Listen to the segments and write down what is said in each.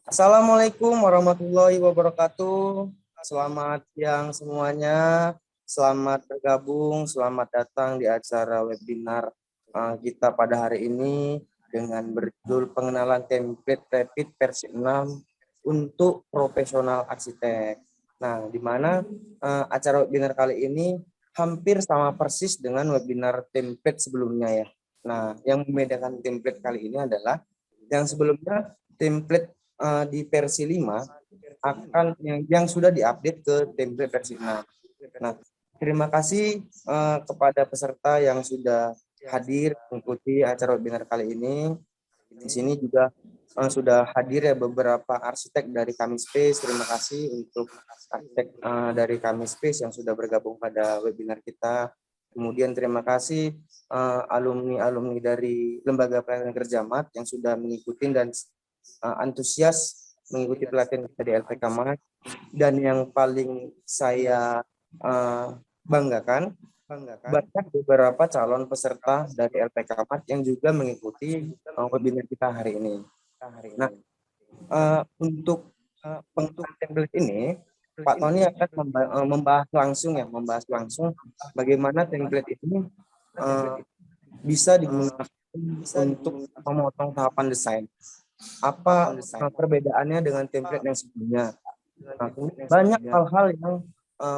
Assalamualaikum warahmatullahi wabarakatuh. Selamat siang semuanya. Selamat bergabung, selamat datang di acara webinar kita pada hari ini dengan berjudul pengenalan template Revit versi 6 untuk profesional arsitek. Nah, di mana acara webinar kali ini hampir sama persis dengan webinar template sebelumnya ya. Nah, yang membedakan template kali ini adalah yang sebelumnya template di versi 5 akan yang sudah diupdate ke template versi 6. Nah, terima kasih kepada peserta yang sudah hadir mengikuti acara webinar kali ini. Di sini juga sudah hadir ya beberapa arsitek dari Kami Space. Terima kasih untuk arsitek dari Kami Space yang sudah bergabung pada webinar kita. Kemudian terima kasih alumni-alumni dari Lembaga Pelatihan Kerja MAT yang sudah mengikuti dan antusias mengikuti pelatihan kita di LPK MAT. Dan yang paling saya banggakan, banyak beberapa calon peserta dari LPK MAT yang juga mengikuti webinar kita hari ini. Nah, untuk pengenalan template ini, Pak Tony akan membahas langsung bagaimana template ini bisa digunakan untuk memotong tahapan desain. Apa perbedaannya dengan template yang sebelumnya? Nah, banyak hal-hal yang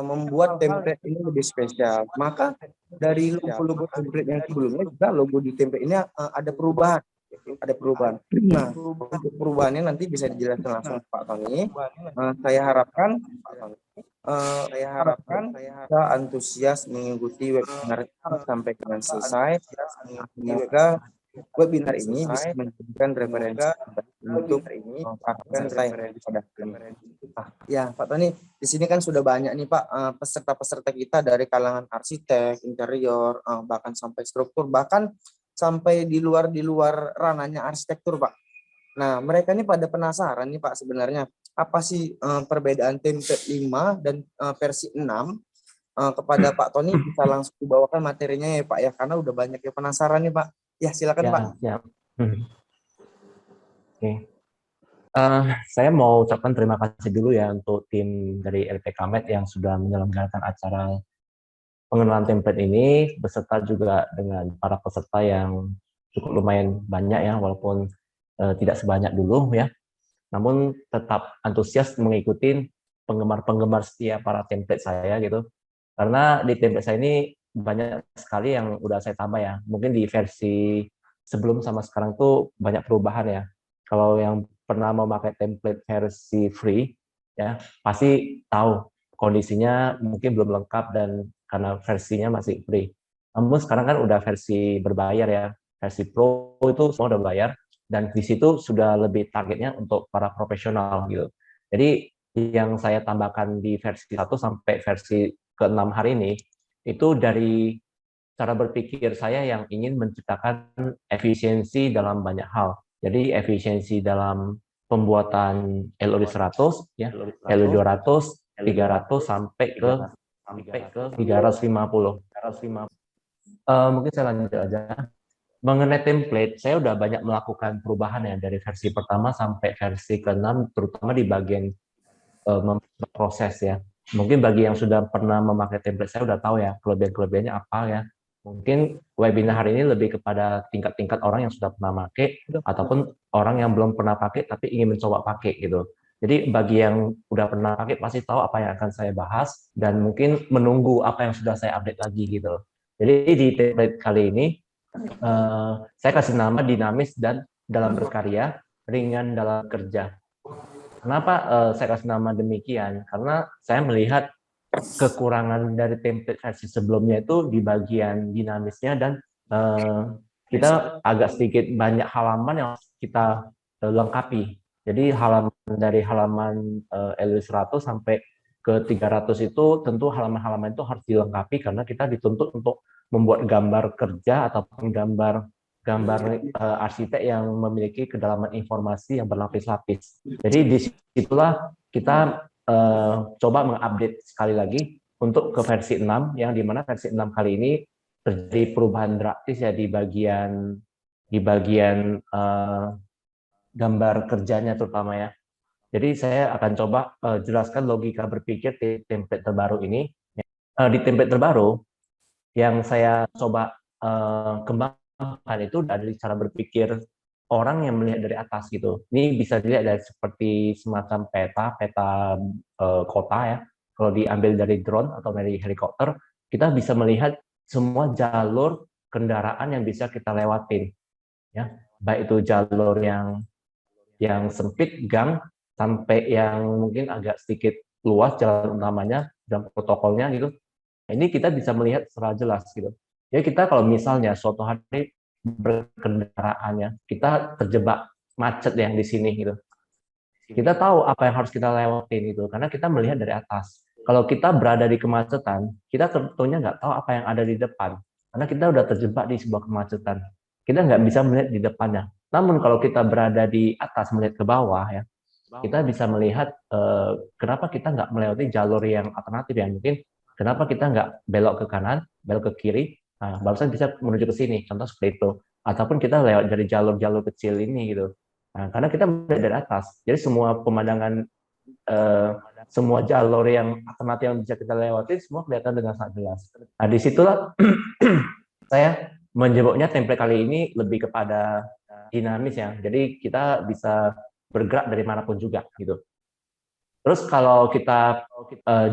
membuat template ini lebih spesial. Maka dari logo-logo template yang sebelumnya juga logo di template ini ada perubahan. Nah, untuk perubahannya nanti bisa dijelaskan langsung Pak Tony. Saya harapkan kita antusias mengikuti webinar sampai dengan selesai. Semoga webinar ini bisa menjadikan referensi untuk para peserta yang pada ini. Ya, Pak Tony, di sini kan sudah banyak nih Pak peserta-peserta kita dari kalangan arsitek, interior, bahkan sampai struktur, bahkan sampai di luar ranahnya arsitektur, Pak. Nah, mereka ini pada penasaran nih Pak sebenarnya apa sih perbedaan template 5 dan versi 6. Kepada Pak Tony bisa langsung dibawakan materinya ya Pak ya, karena udah banyak yang penasaran nih Pak. Ya, silakan Pak. Ya. Oke. Saya mau ucapkan terima kasih dulu ya untuk tim dari LPK MED yang sudah menyelenggarakan acara pengenalan template ini, beserta juga dengan para peserta yang cukup lumayan banyak ya, walaupun tidak sebanyak dulu ya. Namun tetap antusias mengikuti penggemar-penggemar setia para template saya gitu. Karena di template saya ini banyak sekali yang udah saya tambah ya. Mungkin di versi sebelum sama sekarang tuh banyak perubahan ya. Kalau yang pernah memakai template versi free ya pasti tahu kondisinya mungkin belum lengkap dan karena versinya masih free. Namun sekarang kan udah versi berbayar ya. Versi pro itu semua udah bayar dan di situ sudah lebih targetnya untuk para profesional gitu. Jadi yang saya tambahkan di versi 1 sampai versi ke-6 hari ini itu dari cara berpikir saya yang ingin menciptakan efisiensi dalam banyak hal. Jadi efisiensi dalam pembuatan LOD 100 ya, LOD 200, 300 sampai ke 350. Mungkin saya lanjut aja. Mengenai template, saya udah banyak melakukan perubahan ya dari versi pertama sampai versi ke-6, terutama di bagian proses ya. Mungkin bagi yang sudah pernah memakai template saya udah tahu ya kelebihan-kelebihannya apa ya. Mungkin webinar hari ini lebih kepada tingkat-tingkat orang yang sudah pernah pakai ataupun orang yang belum pernah pakai tapi ingin mencoba pakai gitu. Jadi bagi yang udah pernah pakai pasti tahu apa yang akan saya bahas dan mungkin menunggu apa yang sudah saya update lagi gitu. Jadi di template kali ini saya kasih nama dinamis dan dalam berkarya, ringan dalam kerja. Kenapa saya kasih nama demikian? Karena saya melihat kekurangan dari template versi sebelumnya itu di bagian dinamisnya dan kita agak sedikit banyak halaman yang kita lengkapi. Jadi dari halaman LW 100 sampai ke 300 itu tentu halaman-halaman itu harus dilengkapi karena kita dituntut untuk membuat gambar kerja ataupun gambar arsitek yang memiliki kedalaman informasi yang berlapis-lapis. Jadi disitulah kita coba mengupdate sekali lagi untuk ke versi 6, yang dimana versi 6 kali ini terjadi perubahan drastis ya di bagian gambar kerjanya terutama ya. Jadi saya akan coba jelaskan logika berpikir di template terbaru ini. Di template terbaru yang saya coba kembangkan itu dari cara berpikir orang yang melihat dari atas gitu. Ini bisa dilihat dari seperti semacam peta kota ya. Kalau diambil dari drone atau dari helikopter, kita bisa melihat semua jalur kendaraan yang bisa kita lewatin, ya. Baik itu jalur yang sempit gang sampai yang mungkin agak sedikit luas jalan utamanya dan protokolnya gitu. Ini kita bisa melihat secara jelas gitu. Jadi kita kalau misalnya suatu hari berkendaraannya, kita terjebak macet yang di sini gitu. Kita tahu apa yang harus kita lewatin gitu, karena kita melihat dari atas. Kalau kita berada di kemacetan, kita tentunya nggak tahu apa yang ada di depan, karena kita udah terjebak di sebuah kemacetan. Kita nggak bisa melihat di depannya. Namun kalau kita berada di atas melihat ke bawah ya, kita bisa melihat kenapa kita nggak melewati jalur yang alternatif ya, mungkin kenapa kita nggak belok ke kanan, belok ke kiri, nah, barusan bisa menuju ke sini, contoh seperti itu. Ataupun kita lewat dari jalur-jalur kecil ini gitu. Nah, karena kita melihat dari atas, jadi semua pemandangan, eh, semua jalur yang alternatif yang bisa kita lewati semua kelihatan dengan sangat jelas. Nah, disitulah saya menyebutnya template kali ini lebih kepada dinamis ya. Jadi kita bisa bergerak dari manapun juga gitu. Terus kalau kita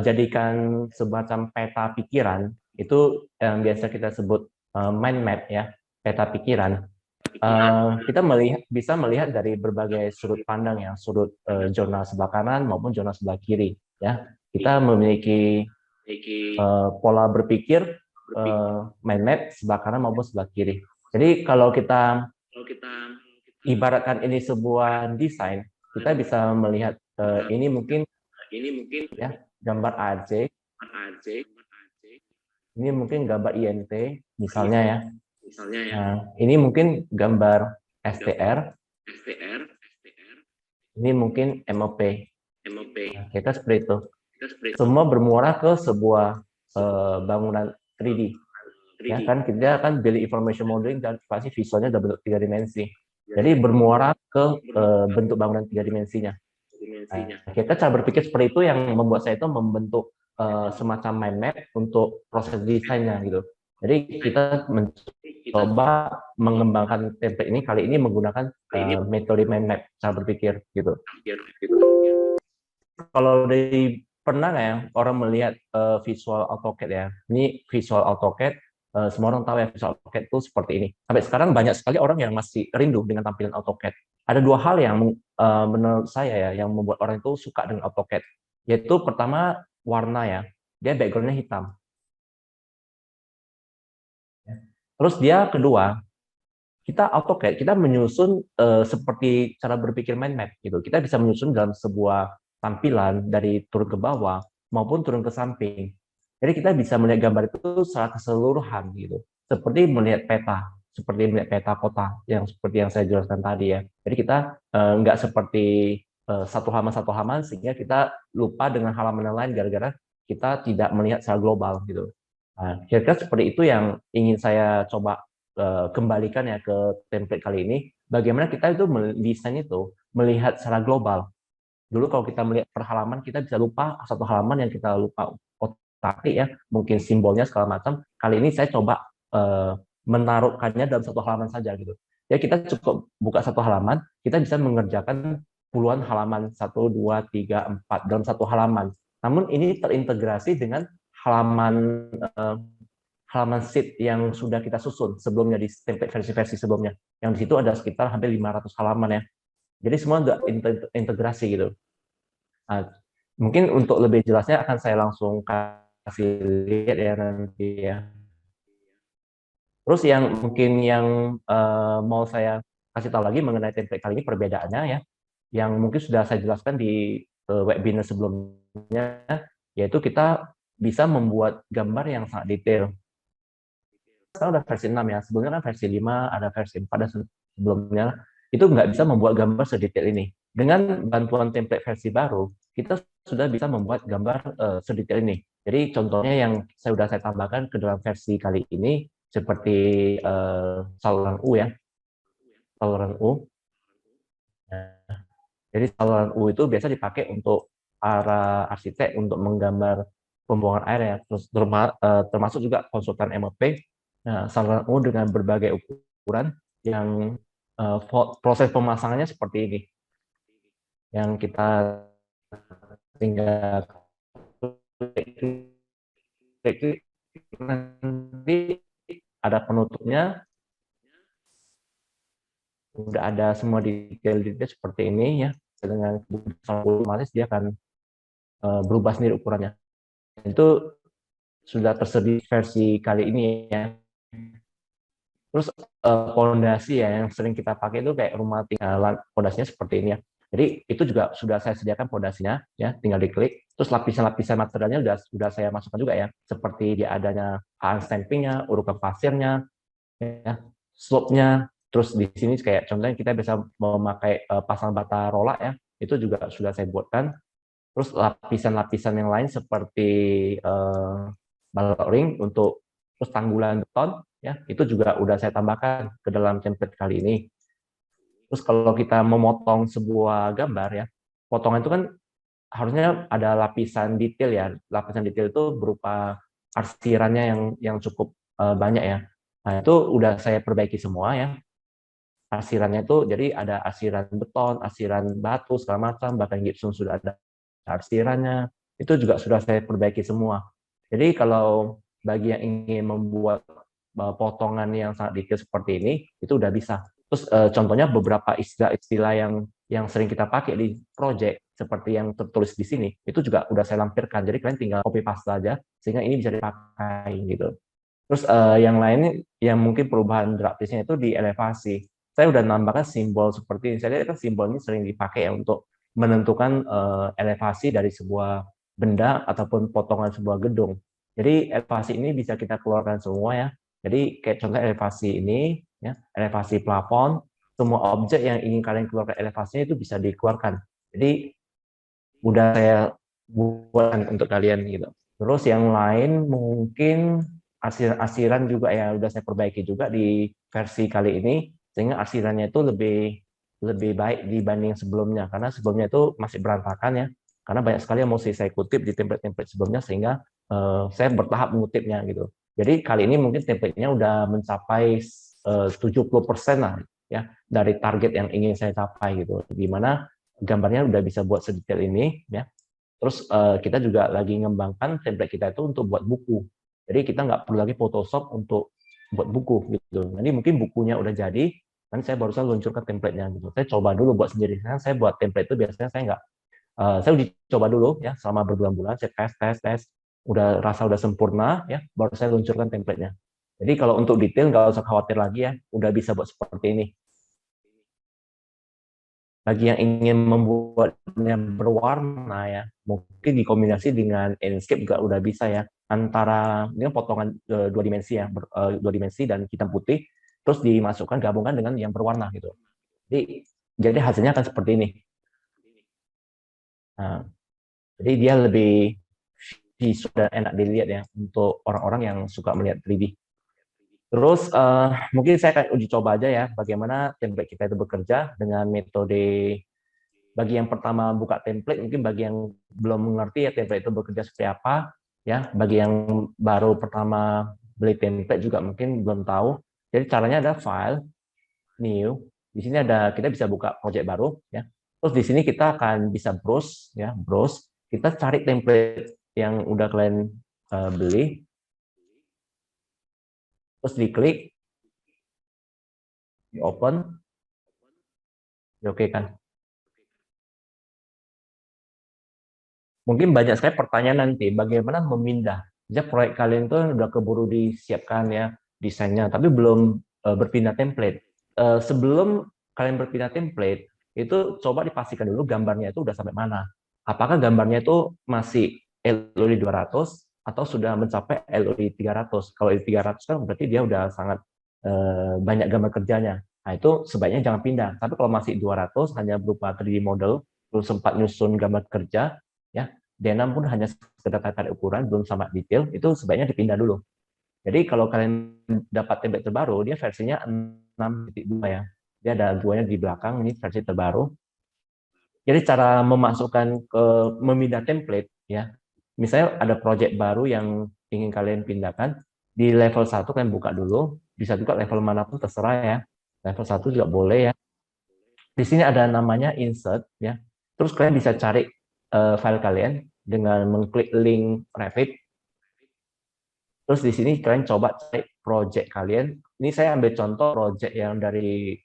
jadikan semacam peta pikiran, itu yang biasa kita sebut mind map ya, peta pikiran. Kita bisa melihat dari berbagai sudut pandang ya, sudut zona sebelah kanan maupun zona sebelah kiri ya. Kita memiliki pola berpikir mind map sebelah kanan maupun sebelah kiri. Jadi kalau kita ibaratkan ini sebuah desain, kita bisa melihat ini mungkin ya gambar AJ, ini mungkin gambar INT misalnya ya. Nah, ini mungkin gambar STR, ini mungkin MOP. Nah, kita seperti itu. Semua bermuara ke sebuah bangunan 3D. Ya kan kita kan building information modeling dan pasti visualnya udah bentuk 3 dimensi. Jadi bermuara ke bentuk bangunan 3 dimensinya. Nah, kita cara berpikir seperti itu yang membuat saya itu membentuk semacam mind map untuk proses desainnya gitu. Jadi kita mencoba mengembangkan template ini kali ini menggunakan metode mind map cara berpikir gitu. Kalau dari pernah nggak ya orang melihat visual AutoCAD ya? Ini visual AutoCAD, semua orang tahu ya visual AutoCAD itu seperti ini. Sampai sekarang banyak sekali orang yang masih rindu dengan tampilan AutoCAD. Ada dua hal yang menurut saya ya yang membuat orang itu suka dengan AutoCAD. Yaitu pertama warna ya, dia backgroundnya hitam. Terus dia kedua, kita AutoCAD, kita menyusun seperti cara berpikir mind map gitu. Kita bisa menyusun dalam sebuah tampilan dari turun ke bawah maupun turun ke samping. Jadi kita bisa melihat gambar itu secara keseluruhan gitu. Seperti melihat peta, seperti melihat peta kota yang seperti yang saya jelaskan tadi ya. Jadi kita nggak seperti satu halaman sehingga kita lupa dengan halaman yang lain gara-gara kita tidak melihat secara global gitu. Nah, kira-kira seperti itu yang ingin saya coba kembalikan ya ke template kali ini. Bagaimana kita itu mendesain itu melihat secara global. Dulu kalau kita melihat per halaman, kita bisa lupa satu halaman yang kita lupa otak ya, mungkin simbolnya segala macam. Kali ini saya coba menaruhkannya dalam satu halaman saja gitu. Ya kita cukup buka satu halaman, kita bisa mengerjakan puluhan halaman, 1, 2, 3, 4 dalam satu halaman. Namun ini terintegrasi dengan halaman halaman sheet yang sudah kita susun sebelumnya di template versi-versi sebelumnya. Yang di situ ada sekitar hampir 500 halaman ya. Jadi semua udah integrasi gitu. Nah, mungkin untuk lebih jelasnya akan saya langsung kasih lihat ya nanti ya. Terus yang mungkin yang mau saya kasih tahu lagi mengenai template kali ini perbedaannya ya, yang mungkin sudah saya jelaskan di webinar sebelumnya, yaitu kita bisa membuat gambar yang sangat detail. Sekarang udah versi 6 ya, sebelumnya kan versi 5, ada versi 4 dan sebelumnya, itu nggak bisa membuat gambar sedetail ini. Dengan bantuan template versi baru, kita sudah bisa membuat gambar sedetail ini. Jadi contohnya yang saya tambahkan ke dalam versi kali ini, seperti saluran U ya, saluran U. Nah, Jadi saluran U itu biasa dipakai untuk para arsitek untuk menggambar pembuangan air ya, terus termasuk juga konsultan MEP. Nah, saluran U dengan berbagai ukuran yang proses pemasangannya seperti ini, yang kita tinggal klik, nanti ada penutupnya, udah ada semua detail-detail seperti ini ya, dengan otomatis dia akan berubah sendiri ukurannya. Itu sudah tersedia versi kali ini ya. Terus pondasi ya yang sering kita pakai itu kayak rumah tinggal, pondasinya seperti ini ya. Jadi itu juga sudah saya sediakan pondasinya ya, tinggal diklik. Terus lapisan-lapisan materialnya sudah saya masukkan juga ya, seperti dia adanya stampingnya, urutan pasirnya, ya, slope-nya. Terus di sini kayak contohnya kita bisa memakai pasang bata rola ya, itu juga sudah saya buatkan. Terus lapisan-lapisan yang lain seperti ring untuk terus tanggulan beton ya, itu juga udah saya tambahkan ke dalam template kali ini. Terus kalau kita memotong sebuah gambar ya, potongan itu kan harusnya ada lapisan detail ya. Lapisan detail itu berupa arsirannya yang cukup banyak ya. Nah, itu udah saya perbaiki semua ya. Arsirannya itu jadi ada arsiran beton, arsiran batu segala macam, bahkan gipsum sudah ada arsirannya. Itu juga sudah saya perbaiki semua. Jadi kalau bagi yang ingin membuat potongan yang sangat detail seperti ini, itu udah bisa. Terus contohnya beberapa istilah-istilah yang sering kita pakai di project seperti yang tertulis di sini, itu juga udah saya lampirkan. Jadi kalian tinggal copy paste aja sehingga ini bisa dipakai gitu. Terus yang lain yang mungkin perubahan grafisnya itu di elevasi. Saya udah nambahkan simbol seperti ini. Saya lihat kan simbol ini sering dipakai ya untuk menentukan elevasi dari sebuah benda ataupun potongan sebuah gedung. Jadi elevasi ini bisa kita keluarkan semua ya. Jadi kayak contoh elevasi ini, ya, elevasi plafon, semua objek yang ingin kalian keluarkan elevasinya itu bisa dikeluarkan. Jadi udah saya buat untuk kalian gitu. Terus yang lain mungkin arsiran juga ya udah saya perbaiki juga di versi kali ini sehingga arsirannya itu lebih baik dibanding sebelumnya karena sebelumnya itu masih berantakan ya karena banyak sekali yang mesti saya kutip di template-template sebelumnya sehingga saya bertahap mengutipnya gitu. Jadi kali ini mungkin template-nya udah mencapai 70% lah ya dari target yang ingin saya capai gitu. Di mana gambarnya udah bisa buat sedetail ini ya. Terus kita juga lagi ngembangkan template kita itu untuk buat buku. Jadi kita nggak perlu lagi Photoshop untuk buat buku gitu. Jadi mungkin bukunya udah jadi, kan saya barusan luncurkan template-nya gitu. Saya coba dulu buat sendiri. Karena saya buat template itu biasanya saya nggak, saya uji coba dulu ya selama berbulan-bulan. Saya tes, udah rasa udah sempurna ya, baru saya luncurkan template-nya. Jadi kalau untuk detail nggak usah khawatir lagi ya, udah bisa buat seperti ini. Bagi yang ingin membuatnya berwarna ya, mungkin dikombinasi dengan Inkscape juga udah bisa ya. Antara ini potongan dua dimensi ya, dua dimensi dan hitam putih, terus dimasukkan gabungkan dengan yang berwarna gitu. Jadi hasilnya akan seperti ini. Nah, jadi dia lebih visual dan enak dilihat ya untuk orang-orang yang suka melihat 3D. Terus mungkin saya akan uji coba aja ya bagaimana template kita itu bekerja dengan metode. Bagi yang pertama buka template, mungkin bagi yang belum mengerti ya template itu bekerja seperti apa, ya. Bagi yang baru pertama beli template juga mungkin belum tahu. Jadi caranya ada file, new. Di sini ada kita bisa buka project baru, ya. Terus di sini kita akan bisa browse, ya, browse. Kita cari template yang udah kalian beli, terus diklik, di open, di oke kan. Mungkin banyak sekali pertanyaan nanti, bagaimana memindah? Jika proyek kalian itu udah keburu disiapkan ya desainnya, tapi belum berpindah template. Sebelum kalian berpindah template, itu coba dipastikan dulu gambarnya itu udah sampai mana. Apakah gambarnya itu masih LOD 200 atau sudah mencapai LOD 300? Kalau LOD 300 kan berarti dia udah sangat banyak gambar kerjanya. Nah, itu sebaiknya jangan pindah. Tapi kalau masih 200 hanya berupa 3D model, belum sempat nyusun gambar kerja, ya D6 pun hanya sekedar tata ukuran, belum sama detail, itu sebaiknya dipindah dulu. Jadi kalau kalian dapat template terbaru, dia versinya 6.2 ya. Dia ada duanya di belakang, ini versi terbaru. Jadi cara memasukkan ke memindah template ya. Misalnya ada project baru yang ingin kalian pindahkan, di level 1 kalian buka dulu, bisa juga level manapun terserah ya. Level 1 juga boleh ya. Di sini ada namanya insert ya. Terus kalian bisa cari file kalian dengan mengklik link Revit. Terus di sini kalian coba cari project kalian. Ini saya ambil contoh project yang dari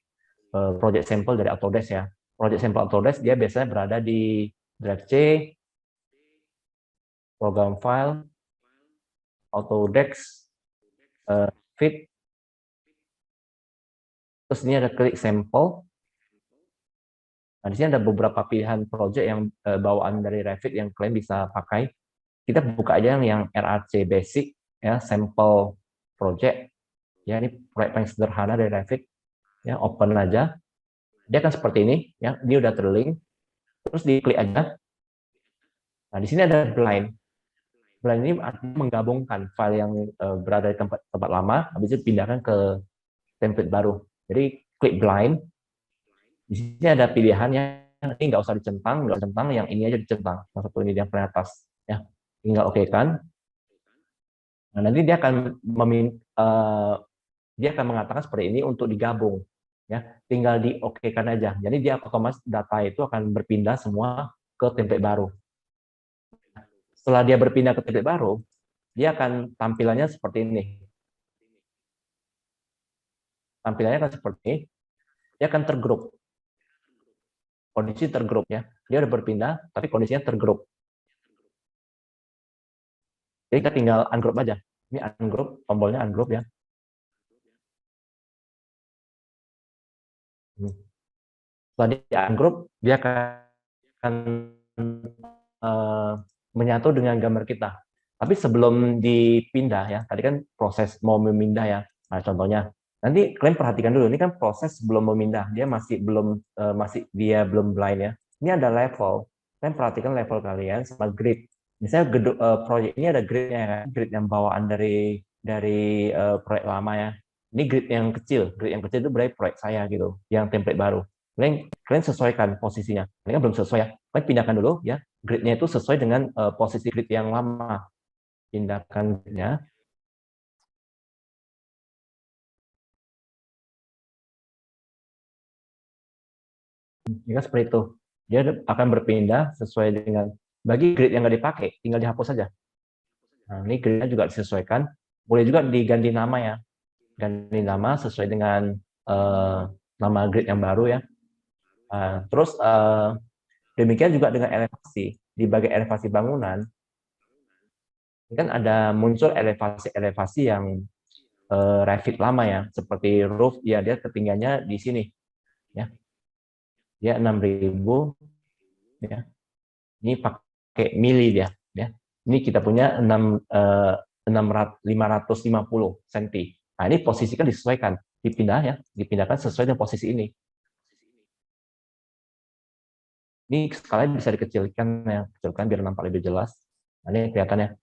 project sampel dari Autodesk ya. Project sampel Autodesk dia biasanya berada di Drive C, program file, Autodesk, Fit. Terus ini ada klik sampel. Nah, di sini ada beberapa pilihan project yang bawaan dari Revit yang kalian bisa pakai. Kita buka aja yang RAC Basic, ya, sampel project. Ya, ini proyek paling sederhana dari Revit. Ya, open aja. Dia akan seperti ini, ya. Ini udah terlink. Terus diklik aja. Nah, di sini ada blind. Blind ini artinya menggabungkan file yang berada di tempat lama, habis itu pindahkan ke template baru. Jadi klik blind. Di sini ada pilihannya, ini nggak usah dicentang, yang ini aja dicentang. Yang satu ini yang paling atas, ya. Tinggal oke kan. Nah, nanti dia akan mengatakan seperti ini untuk digabung, ya. Tinggal di oke kan aja. Jadi dia otomatis data itu akan berpindah semua ke template baru. Setelah dia berpindah ke template baru, dia akan tampilannya seperti ini. Tampilannya akan seperti ini. Dia akan tergrup. Kondisi tergrup ya. Dia udah berpindah, tapi kondisinya tergrup. Jadi kita tinggal ungroup aja. Ini ungroup, tombolnya ungroup ya. Setelah di ungroup, dia akan menyatu dengan gambar kita. Tapi sebelum dipindah ya, tadi kan proses mau memindah ya. Nah, contohnya, nanti kalian perhatikan dulu, ini kan proses sebelum memindah, dia dia belum blind ya. Ini ada level, kalian perhatikan level kalian sama grid. Misalnya proyek ini ada gridnya ya, grid yang bawaan dari proyek lama ya. Ini grid yang kecil itu berarti proyek saya gitu, yang template baru. Kalian sesuaikan posisinya. Ini kan belum sesuai ya. Kalian pindahkan dulu ya. Gridnya itu sesuai dengan posisi grid yang lama. Pindahkan gridnya. Jika seperti itu, dia akan berpindah sesuai dengan bagi grid yang nggak dipakai, tinggal dihapus saja. Nah, ini gridnya juga disesuaikan. Boleh juga diganti nama ya. Ganti nama sesuai dengan nama grid yang baru ya. Terus demikian juga dengan elevasi. Di bagian elevasi bangunan, ini kan ada muncul elevasi-elevasi yang Revit lama ya, seperti roof, ya dia ketinggiannya di sini. Ya. Dia 6.000 ya. Ini pakai mili dia ya. Ini kita punya 550 cm. Nah, ini posisikan disesuaikan, dipindahkan sesuai dengan posisi ini. Ini skalanya bisa dikecilkan ya, kecilkan biar nampak lebih jelas. Nah, ini kelihatannya.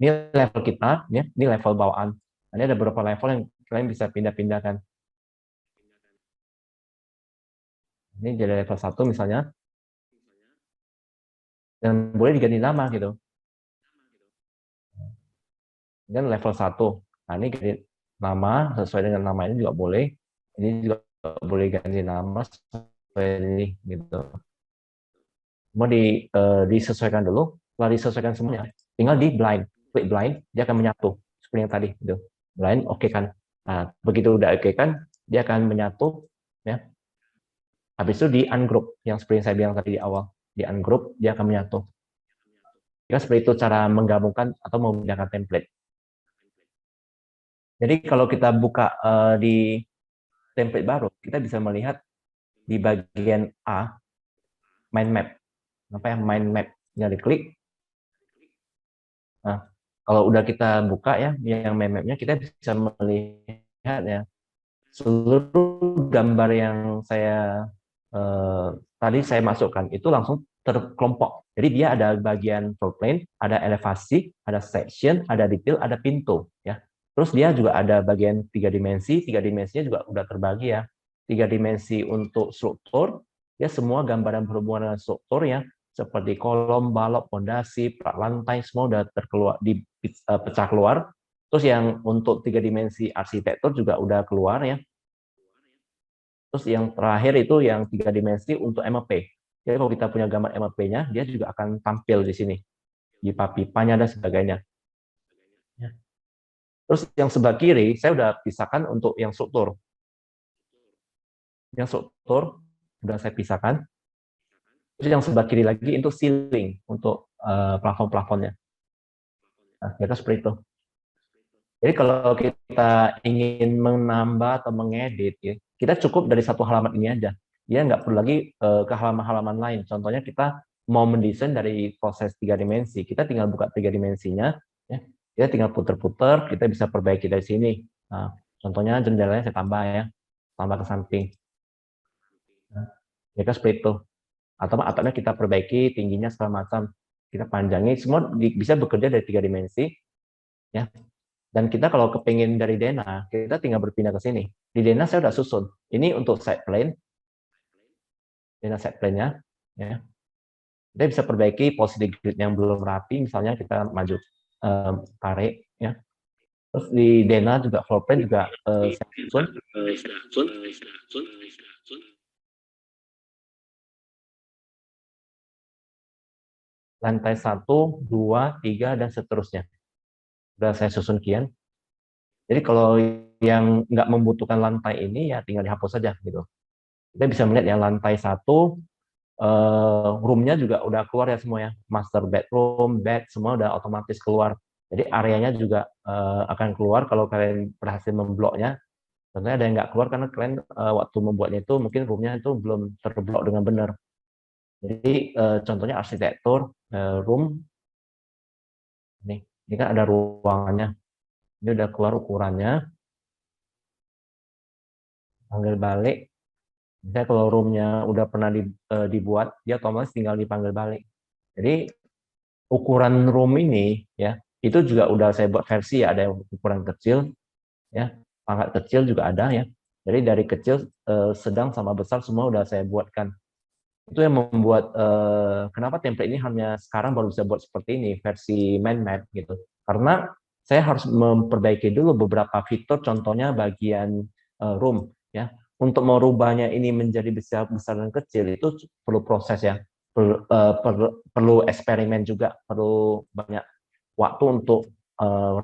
Ini level kita, ya. Ini level bawaan. Ini ada beberapa level yang kalian bisa pindah-pindahkan. Ini jadi level 1 misalnya. Dan boleh diganti nama gitu. Dan level 1. Nah, ini ganti nama sesuai dengan nama ini juga boleh. Ini juga boleh ganti nama sesuai ini gitu. Mau disesuaikan dulu. Setelah disesuaikan semuanya, tinggal di blind. Klik blind, dia akan menyatu seperti yang tadi gitu. Blind oke kan. Nah, begitu udah oke kan, dia akan menyatu ya. Habis itu di ungroup yang seperti yang saya bilang tadi di awal. Di ungroup dia akan menyatu. Ya, seperti itu cara menggabungkan atau memindahkan template. Jadi kalau kita buka di template baru, kita bisa melihat di bagian A, mind map. Apa ya, mind map. Tinggal diklik. Nah, kalau udah kita buka ya, yang mind map-nya, kita bisa melihat ya, seluruh gambar yang tadi saya masukkan, itu langsung terkelompok. Jadi dia ada bagian floor plan, ada elevasi, ada section, ada detail, ada pintu. Ya. Terus dia juga ada bagian 3 dimensi, 3 dimensinya juga udah terbagi ya. 3 dimensi untuk struktur, ya semua gambaran berhubungan dengan struktur ya, seperti kolom, balok, pondasi, prak lantai, semua udah pecah keluar. Terus yang untuk 3 dimensi arsitektur juga udah keluar ya. Terus yang terakhir itu yang 3 dimensi untuk MEP. Jadi kalau kita punya gambar MEP-nya, dia juga akan tampil di sini. Pipa-pipanya dan sebagainya. Ya. Terus yang sebelah kiri, saya udah pisahkan untuk yang struktur. Yang struktur sudah saya pisahkan. Terus yang sebelah kiri lagi itu ceiling untuk plafon-plafonnya. Nah, mereka seperti itu. Jadi kalau kita ingin menambah atau mengedit, ya, kita cukup dari satu halaman ini aja. Ya nggak perlu lagi ke halaman-halaman lain. Contohnya kita mau mendesain dari proses 3 dimensi, kita tinggal buka 3 dimensinya, ya, kita tinggal puter-puter, kita bisa perbaiki dari sini. Nah, contohnya jendelanya saya tambah ya, tambah ke samping. Nah, ya kan seperti itu. Atau atapnya kita perbaiki, tingginya segala macam, kita panjangi, semua bisa bekerja dari 3 dimensi, ya. Dan kita kalau kepingin dari Dena, kita tinggal berpindah ke sini. Di Dena saya udah susun. Ini untuk side plane, Dena side plane-nya. Ya. Kita bisa perbaiki posisi grid yang belum rapi, misalnya kita maju tarik. Ya. Terus di Dena juga floor plan juga saya susun. Lantai 1, 2, 3, dan seterusnya. Sudah saya susun kian. Jadi kalau yang nggak membutuhkan lantai ini, ya tinggal dihapus saja. Gitu. Kita bisa melihat yang lantai 1, room-nya juga udah keluar ya semua ya. Master bedroom, bed, semua udah otomatis keluar. Jadi areanya juga akan keluar kalau kalian berhasil membloknya. Tentunya ada yang nggak keluar karena kalian waktu membuatnya itu mungkin room-nya itu belum terblok dengan benar. Jadi contohnya arsitektur, room, ini kan ada ruangannya. Ini udah keluar ukurannya. Panggil balik. Misalnya kalau room-nya udah pernah dibuat, dia otomatis tinggal dipanggil balik. Jadi ukuran room ini ya itu juga udah saya buat versi ya, ada yang ukuran kecil ya, pangkat kecil juga ada ya. Jadi dari kecil, sedang sama besar semua udah saya buatkan. Itu yang membuat kenapa template ini hanya sekarang baru bisa buat seperti ini versi main map gitu. Karena saya harus memperbaiki dulu beberapa fitur, contohnya bagian room ya. Untuk merubahnya ini menjadi besar dan kecil itu perlu proses ya, perlu eksperimen juga, perlu banyak waktu untuk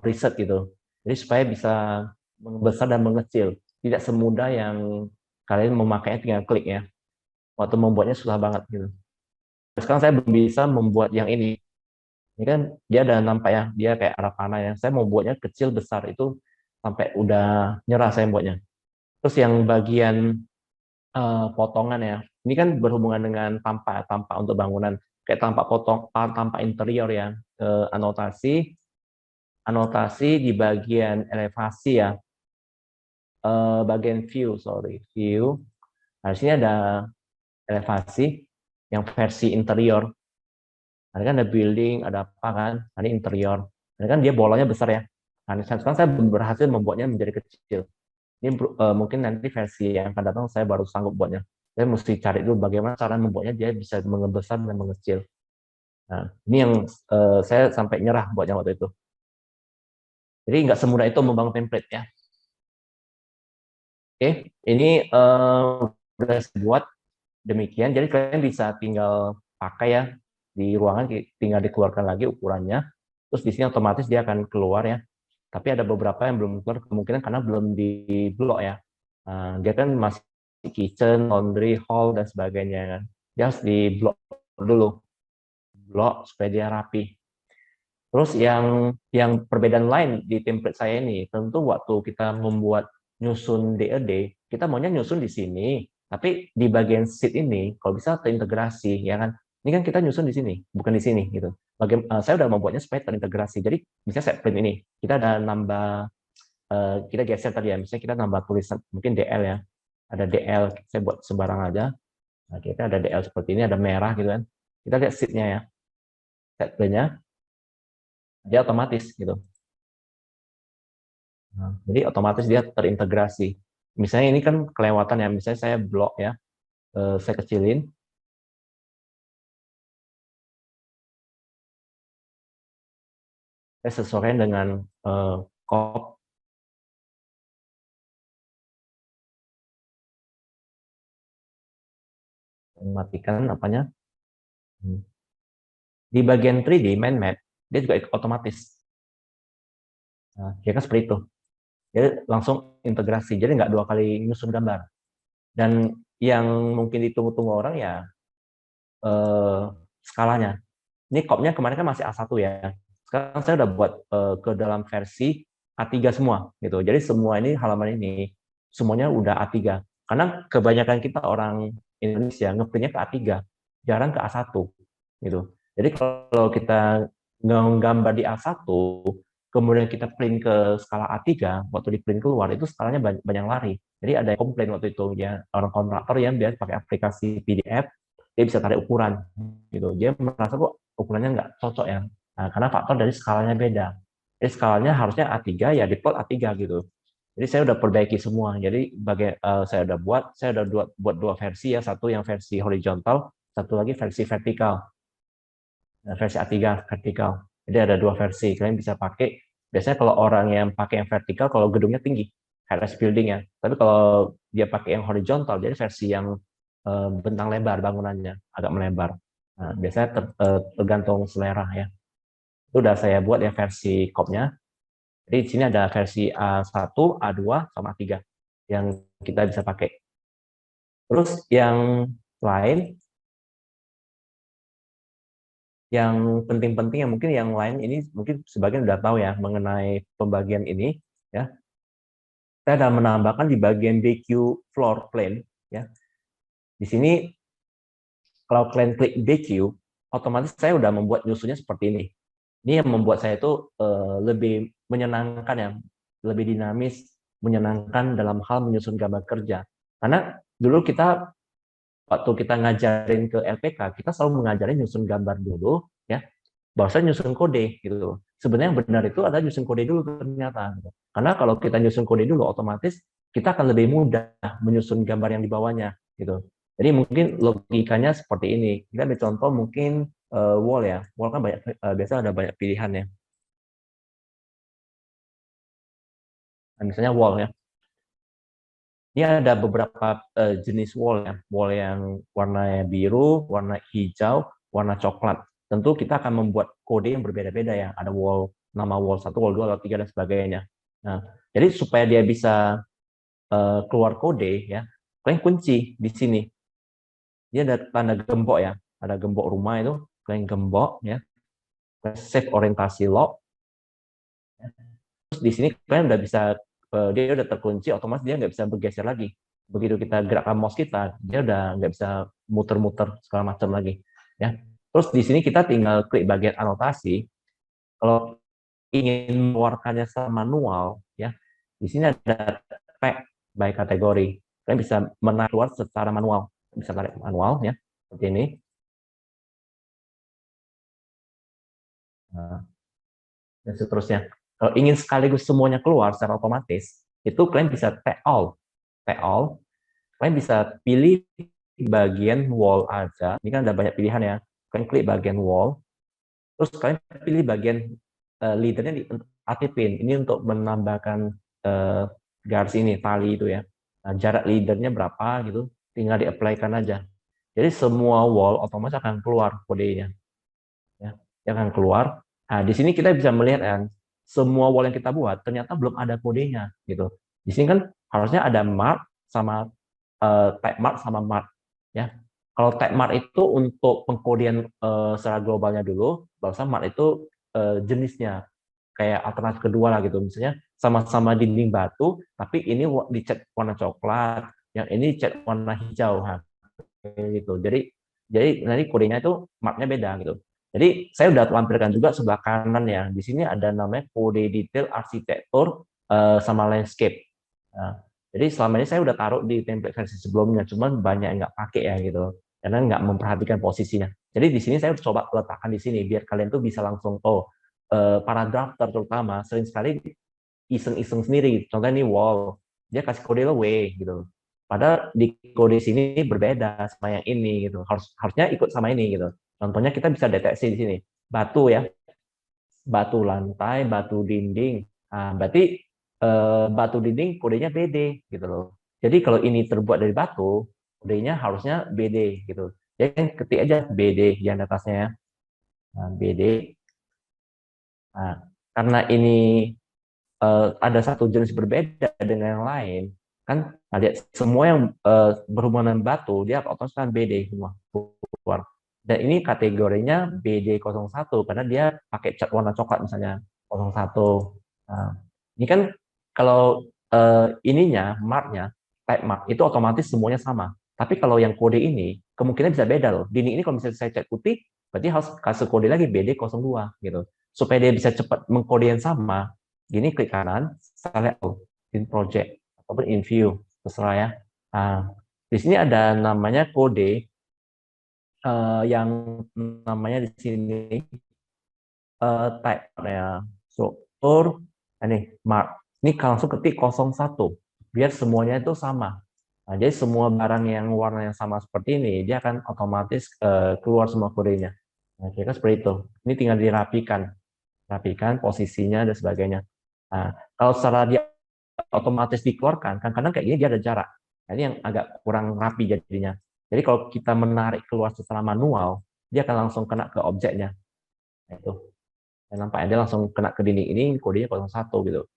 riset gitu. Jadi supaya bisa membesar dan mengecil, tidak semudah yang kalian memakainya tinggal klik ya. Waktu membuatnya susah banget gitu. Sekarang saya belum bisa membuat yang ini. Ini kan dia ada nampak ya, dia kayak arah panah ya. Saya mau buatnya kecil besar itu sampai udah nyerah saya buatnya. Terus yang bagian potongan ya, ini kan berhubungan dengan tampak untuk bangunan, kayak tampak interior ya, anotasi di bagian elevasi ya, bagian view. Nah, di sini ada elevasi yang versi interior. Nah, ini kan ada building, ada apa kan, nah, ini interior. Nah, ini kan dia bolanya besar ya. Nah, sekarang saya berhasil membuatnya menjadi kecil. Ini mungkin nanti versi yang akan datang saya baru sanggup buatnya. Saya mesti cari dulu bagaimana cara membuatnya dia bisa membesar dan mengecil. Nah, ini yang saya sampai nyerah buatnya waktu itu. Jadi nggak semudah itu membangun template ya. Oke, ini udah saya buat demikian. Jadi kalian bisa tinggal pakai ya di ruangan, tinggal dikeluarkan lagi ukurannya. Terus di sini otomatis dia akan keluar ya. Tapi ada beberapa yang belum keluar kemungkinan karena belum di blok ya. Nah, dia kan masih kitchen, laundry, hall dan sebagainya kan. Dia harus di blok dulu, blok supaya dia rapi. Terus yang perbedaan lain di template saya ini, tentu waktu kita membuat nyusun DED, kita maunya nyusun di sini, tapi di bagian sheet ini kalau bisa terintegrasi ya kan. Ini kan kita nyusun di sini, bukan di sini gitu. Saya udah membuatnya supaya terintegrasi. Jadi misalnya set print ini, kita ada nambah, kita geser tadi ya, misalnya kita nambah tulisan mungkin DL ya, ada DL, saya buat sembarang aja. Nah, kita ada DL seperti ini, ada merah gitu kan. Kita lihat sheet-nya ya, set print-nya, dia otomatis gitu. Nah, jadi otomatis dia terintegrasi. Misalnya ini kan kelewatan ya, misalnya saya blok ya, saya kecilin. Saya sesuaikan dengan crop, matikan apanya. Di bagian 3D, main map, dia juga otomatis. Nah, ya kan seperti itu. Jadi langsung integrasi, jadi nggak 2 kali nyusun gambar. Dan yang mungkin ditunggu-tunggu orang ya skalanya. Ini kopnya kemarin kan masih A1 ya. Sekarang saya udah buat ke dalam versi A3 semua gitu. Jadi semua ini halaman ini semuanya udah A3. Karena kebanyakan kita orang Indonesia ngeprintnya ke A3, jarang ke A1 gitu. Jadi kalau kita nggambar di A1, kemudian kita print ke skala A3, waktu di print keluar itu skalanya banyak lari. Jadi ada yang komplain waktu itu ya, orang kontraktor yang biasa pakai aplikasi PDF, dia bisa tarik ukuran gitu. Dia merasa kok ukurannya nggak cocok ya. Nah, karena faktor dari skalanya beda. Jadi skalanya harusnya A3 ya default A3 gitu. Jadi saya udah perbaiki semua. Jadi saya udah buat 2 versi ya, satu yang versi horizontal, satu lagi versi vertikal. Nah, versi A3 vertikal. Jadi ada 2 versi. Kalian bisa pakai. Biasanya kalau orang yang pakai yang vertikal, kalau gedungnya tinggi, HRS building ya. Tapi kalau dia pakai yang horizontal, jadi versi yang bentang lebar bangunannya, agak melebar. Nah, biasanya tergantung selera ya. Itu udah saya buat ya versi kopnya. Jadi di sini ada versi A1, A2, sama A3 yang kita bisa pakai. Terus yang lain, yang penting-penting yang mungkin yang lain ini mungkin sebagian udah tahu ya mengenai pembagian ini ya. Saya ada menambahkan di bagian BQ floor plan ya. Di sini kalau kalian klik BQ, otomatis saya udah membuat nyusunnya seperti ini. Ini yang membuat saya itu lebih menyenangkan ya, lebih dinamis, menyenangkan dalam hal menyusun gambar kerja. Karena dulu kita waktu kita ngajarin ke LPK, kita selalu mengajarin nyusun gambar dulu, ya, baru saya nyusun kode gitu. Sebenarnya yang benar itu adalah nyusun kode dulu ternyata. Gitu. Karena kalau kita nyusun kode dulu, otomatis kita akan lebih mudah menyusun gambar yang di bawahnya gitu. Jadi mungkin logikanya seperti ini. Kita ambil contoh mungkin wall ya. Wall kan banyak biasa ada banyak pilihan ya. Nah, misalnya wall ya. Ini ada beberapa jenis wall ya. Wall yang warna biru, warna hijau, warna coklat. Tentu kita akan membuat kode yang berbeda-beda ya. Ada wall, nama wall 1, wall 2, wall 3, dan sebagainya. Nah, jadi supaya dia bisa keluar kode ya, kalian kunci di sini. Dia ada tanda gembok ya. Ada gembok rumah itu, kalian gembok ya. Save orientasi lock. Terus di sini kalian udah bisa, dia udah terkunci, otomatis dia nggak bisa bergeser lagi. Begitu kita gerakkan mouse kita, dia udah nggak bisa muter-muter segala macam lagi. Ya. Terus di sini kita tinggal klik bagian anotasi. Kalau ingin mengeluarkannya secara manual, ya, di sini ada tag by kategori. Kalian bisa menarik keluar secara manual, bisa tarik manual ya, seperti ini. Nah, dan seterusnya. Kalau ingin sekaligus semuanya keluar secara otomatis, itu kalian bisa tag all. Tag all, kalian bisa pilih bagian wall aja. Ini kan ada banyak pilihan ya. Kalian klik bagian wall, terus kalian pilih bagian leadernya di aktifin. Ini untuk menambahkan garis ini, tali itu ya. Nah, jarak leadernya berapa gitu, tinggal di-apply-kan aja. Jadi semua wall otomatis akan keluar kodenya. Ya, dia akan keluar. Nah, di sini kita bisa melihat kan, semua wall yang kita buat ternyata belum ada kodenya gitu. Di sini kan harusnya ada mark sama tag mark sama mark ya. Kalau tag mark itu untuk pengkodian secara globalnya dulu, bahwa mark itu jenisnya kayak alternatif kedua lah gitu. Misalnya sama-sama dinding batu, tapi ini dicat warna coklat, yang ini cat warna hijau gitu. Jadi nanti kodenya itu marknya beda gitu. Jadi saya udah tampilkan juga sebelah kanan ya. Di sini ada namanya kode detail arsitektur sama landscape. Nah, jadi selama ini saya udah taruh di template versi sebelumnya, cuman banyak yang nggak pakai ya gitu, karena nggak memperhatikan posisinya. Jadi di sini saya coba letakkan di sini biar kalian tuh bisa langsung para drafter terutama sering sekali iseng-iseng sendiri. Contohnya ini wall. dia kasih kode lo W gitu. Padahal di kode sini berbeda sama yang ini gitu. Harusnya ikut sama ini gitu. Contohnya kita bisa deteksi di sini. Batu ya, batu lantai, batu dinding. Nah, berarti batu dinding kodenya BD gitu loh. Jadi kalau ini terbuat dari batu, kodenya harusnya BD gitu. Jadi ketik aja BD yang atasnya ya. Nah, BD. Nah, karena ini ada satu jenis berbeda dengan yang lain, kan nah, lihat semua yang berhubungan batu dia otomatis kan BD semua keluar. Dan ini kategorinya BD01 karena dia pakai cat warna coklat misalnya 01. Nah, ini kan kalau ininya marknya type mark itu otomatis semuanya sama. Tapi kalau yang kode ini kemungkinan bisa beda loh. Di ini kalau misalnya saya cat putih, berarti harus kasih kode lagi BD02 gitu. Supaya dia bisa cepat mengkode yang sama, gini klik kanan, select all, in project ataupun in view, terserah ya. Nah, di sini ada namanya kode yang namanya di sini type ya, struktur, ini mark. Ini langsung ketik 01 biar semuanya itu sama. Nah, jadi semua barang yang warna yang sama seperti ini dia akan otomatis keluar semua kodenya. Nah, kira seperti itu. Ini tinggal dirapikan, rapikan posisinya dan sebagainya. Nah, kalau secara dia otomatis dikeluarkan, kadang-kadang kayak gini dia ada jarak. Nah, ini yang agak kurang rapi jadinya. Jadi kalau kita menarik keluar secara manual, dia akan langsung kena ke objeknya. Nah, itu. Dan nampaknya dia langsung kena ke dinding ini, kodenya 01 gitu.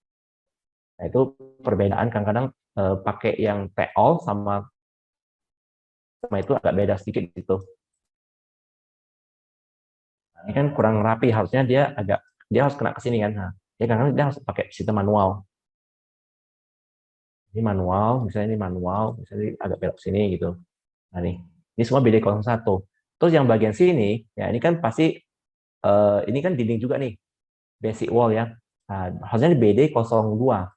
Nah, itu perbedaan kadang-kadang pakai yang all sama itu agak beda sedikit gitu. Nah, ini kan kurang rapi, harusnya dia harus kena ke sini kan. Nah, ya kadang-kadang dia harus pakai sistem manual. Ini manual, misalnya ini manual, misalnya agak belok sini gitu. Nah, ini semua BD01. Terus yang bagian sini, ya ini kan pasti, ini kan dinding juga nih, basic wall ya. Nah, harusnya BD02.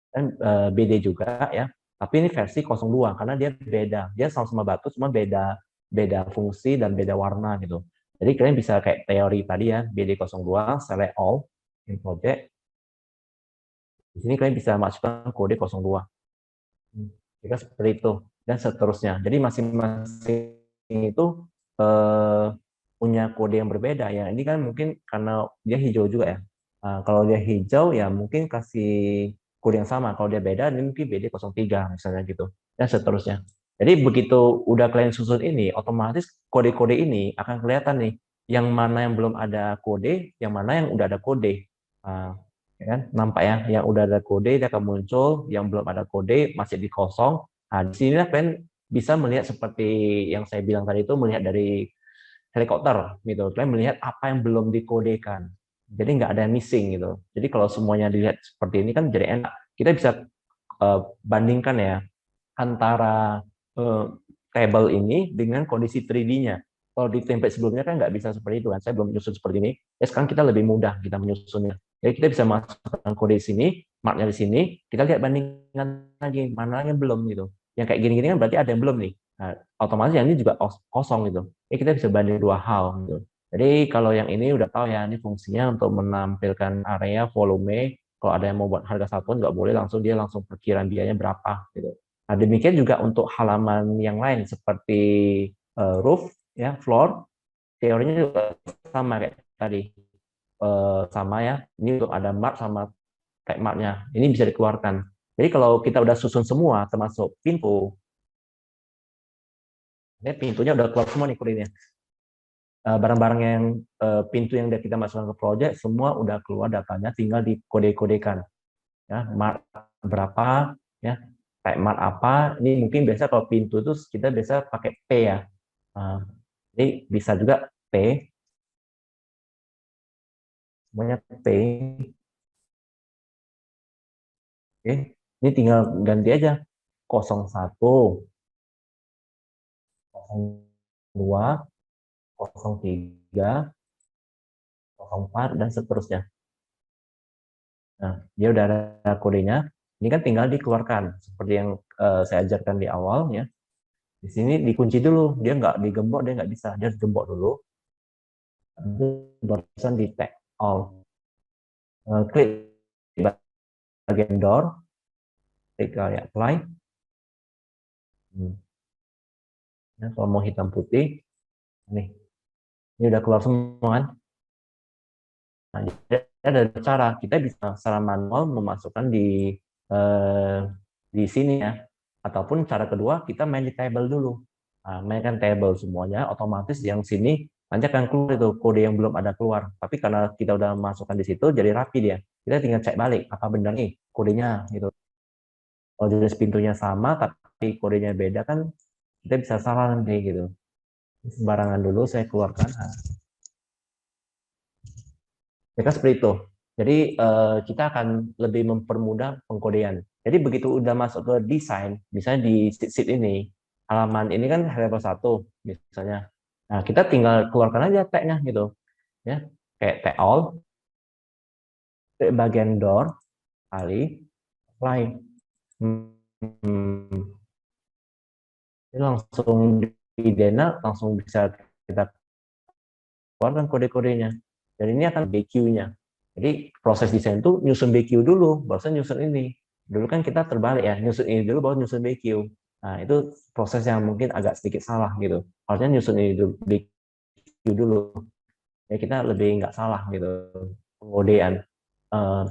Dan BD juga ya, tapi ini versi 02, karena dia beda. Dia sama-sama batu, cuma beda beda fungsi dan beda warna gitu. Jadi kalian bisa kayak teori tadi ya, BD02, select all, in project. Di sini kalian bisa masukkan kode 02. Jika seperti itu dan seterusnya. Jadi masing-masing itu eh, punya kode yang berbeda ya. Ini kan mungkin karena dia hijau juga ya. Nah, kalau dia hijau ya mungkin kasih kode yang sama. Kalau dia beda ini mungkin BD03 misalnya gitu dan seterusnya. Jadi begitu udah kalian susun ini, otomatis kode-kode ini akan kelihatan nih yang mana yang belum ada kode, yang mana yang udah ada kode. Nah, ya kan nampak ya yang udah ada kode dia akan muncul, yang belum ada kode masih di kosong. Nah, di sini kalian bisa melihat seperti yang saya bilang tadi itu, melihat dari helikopter gitu. Kalian melihat apa yang belum dikodekan, jadi nggak ada yang missing gitu. Jadi kalau semuanya dilihat seperti ini kan jadi enak, kita bisa bandingkan ya antara table ini dengan kondisi 3D-nya. Kalau di template sebelumnya kan nggak bisa seperti itu kan, saya belum menyusun seperti ini. Ya sekarang kita lebih mudah kita menyusunnya. Jadi kita bisa masukkan kode di sini, marknya di sini, kita lihat bandingkan lagi mana yang belum gitu. Yang kayak gini-gini kan berarti ada yang belum nih. Nah, otomatis yang ini juga kosong gitu. Jadi kita bisa banding dua hal gitu. Jadi kalau yang ini udah tahu ya, ini fungsinya untuk menampilkan area volume. Kalau ada yang mau buat harga satuan nggak boleh langsung dia langsung perkiraan biayanya berapa gitu. Nah, demikian juga untuk halaman yang lain seperti roof, ya, floor, teorinya juga sama kayak tadi. Sama ya, ini untuk ada mark sama kayak marknya. Ini bisa dikeluarkan. Jadi kalau kita udah susun semua, termasuk pintu, ini pintunya udah keluar semua nih kodenya. Barang-barang yang pintu yang kita masukkan ke project, semua udah keluar datanya, tinggal dikode-kodekan. Ya, mark berapa, ya, kayak mark apa. Ini mungkin biasa kalau pintu itu kita biasa pakai P ya. Jadi bisa juga P, semuanya P. Oke, ini tinggal ganti aja 01, 02, 03, 04, dan seterusnya. Nah, dia udah ada kodenya. Ini kan tinggal dikeluarkan seperti yang saya ajarkan di awal ya. Di sini dikunci dulu, dia nggak digembok, dia nggak bisa, dia harus gembok dulu. Barusan di tag all. Klik bagian door, klik kali apply. Ya, kalau mau hitam putih, nih, ini udah keluar semua kan. Nah, jadi ada cara kita bisa secara manual memasukkan di sini ya. Ataupun cara kedua kita main di table dulu. Nah, mainkan table semuanya, otomatis yang sini nanti akan keluar itu kode yang belum ada keluar. Tapi karena kita udah masukkan di situ, jadi rapi dia. Kita tinggal cek balik apa benar nih kodenya gitu. Kalau jenis pintunya sama tapi kodenya beda kan kita bisa salah nanti gitu. Sembarangan dulu saya keluarkan. Nah, ya kan seperti itu. Jadi kita akan lebih mempermudah pengkodean. Jadi begitu udah masuk ke desain, misalnya di sheet ini, halaman ini kan level 1 misalnya. Nah, kita tinggal keluarkan aja tag-nya gitu. Ya, kayak tag all, tag bagian door, kali, apply. Ini langsung di Dena, langsung bisa kita keluarkan kode-kodenya. Dan ini akan BQ-nya. Jadi proses desain itu nyusun BQ dulu, barusan nyusun ini. Dulu kan kita terbalik ya, nyusun ini dulu baru nyusun BQ. Nah, itu proses yang mungkin agak sedikit salah gitu. Harusnya nyusun ini dulu, BQ dulu. Ya kita lebih nggak salah gitu. Pengodean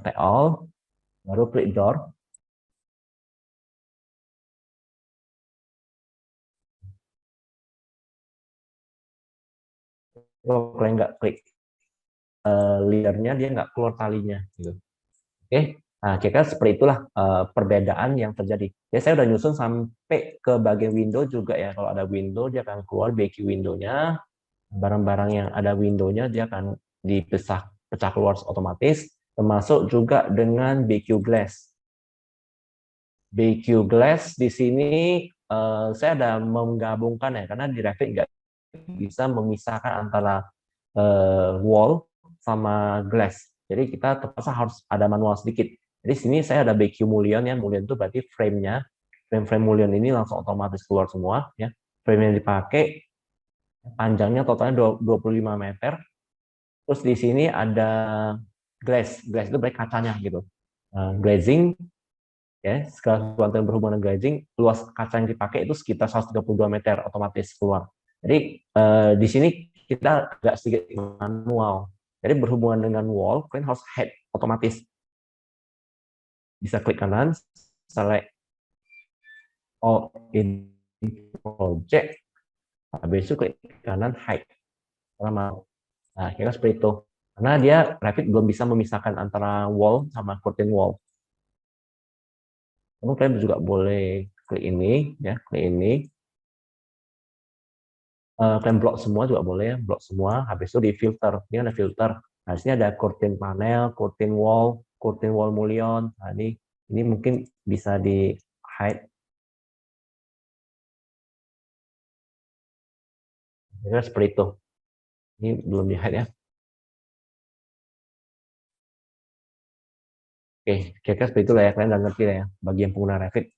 tag all, baru klik door. Kalau kalian nggak klik leadernya, dia nggak keluar talinya gitu. Oke, nah kira-kira seperti itulah perbedaan yang terjadi. Ya saya udah nyusun sampai ke bagian window juga ya. Kalau ada window dia akan keluar BQ window-nya, barang-barang yang ada window-nya dia akan pecah keluar otomatis, termasuk juga dengan BQ glass. BQ glass di sini saya ada menggabungkan ya, karena di Revit nggak bisa memisahkan antara wall sama glass. Jadi kita terpaksa harus ada manual sedikit. Jadi sini saya ada BQ Mullion ya, Mullion itu berarti frame-nya. Frame-frame Mullion ini langsung otomatis keluar semua ya. Frame yang dipakai panjangnya totalnya 25 meter. Terus di sini ada glass. Glass itu berarti kacanya gitu. Glazing ya, segala sesuatu yang berhubungan dengan glazing, luas kaca yang dipakai itu sekitar 132 meter otomatis keluar. Jadi di sini kita agak sedikit manual. Jadi berhubungan dengan wall, kalian harus head otomatis. Bisa klik kanan, select all in project, habis itu klik kanan hide. Nah, kira seperti itu. Karena dia Revit belum bisa memisahkan antara wall sama curtain wall. Namun kalian juga boleh klik ini, ya, klik ini. Kalian blok semua juga boleh, blok semua. Habis itu di filter, ini ada filter. Nah, di sini ada curtain panel, curtain wall mullion. Nah, ini mungkin bisa di hide. Kira seperti itu. Ini belum di hide ya. Oke, kira-kira seperti itulah ya. Kalian udah ngerti lah ya, bagian pengguna Revit.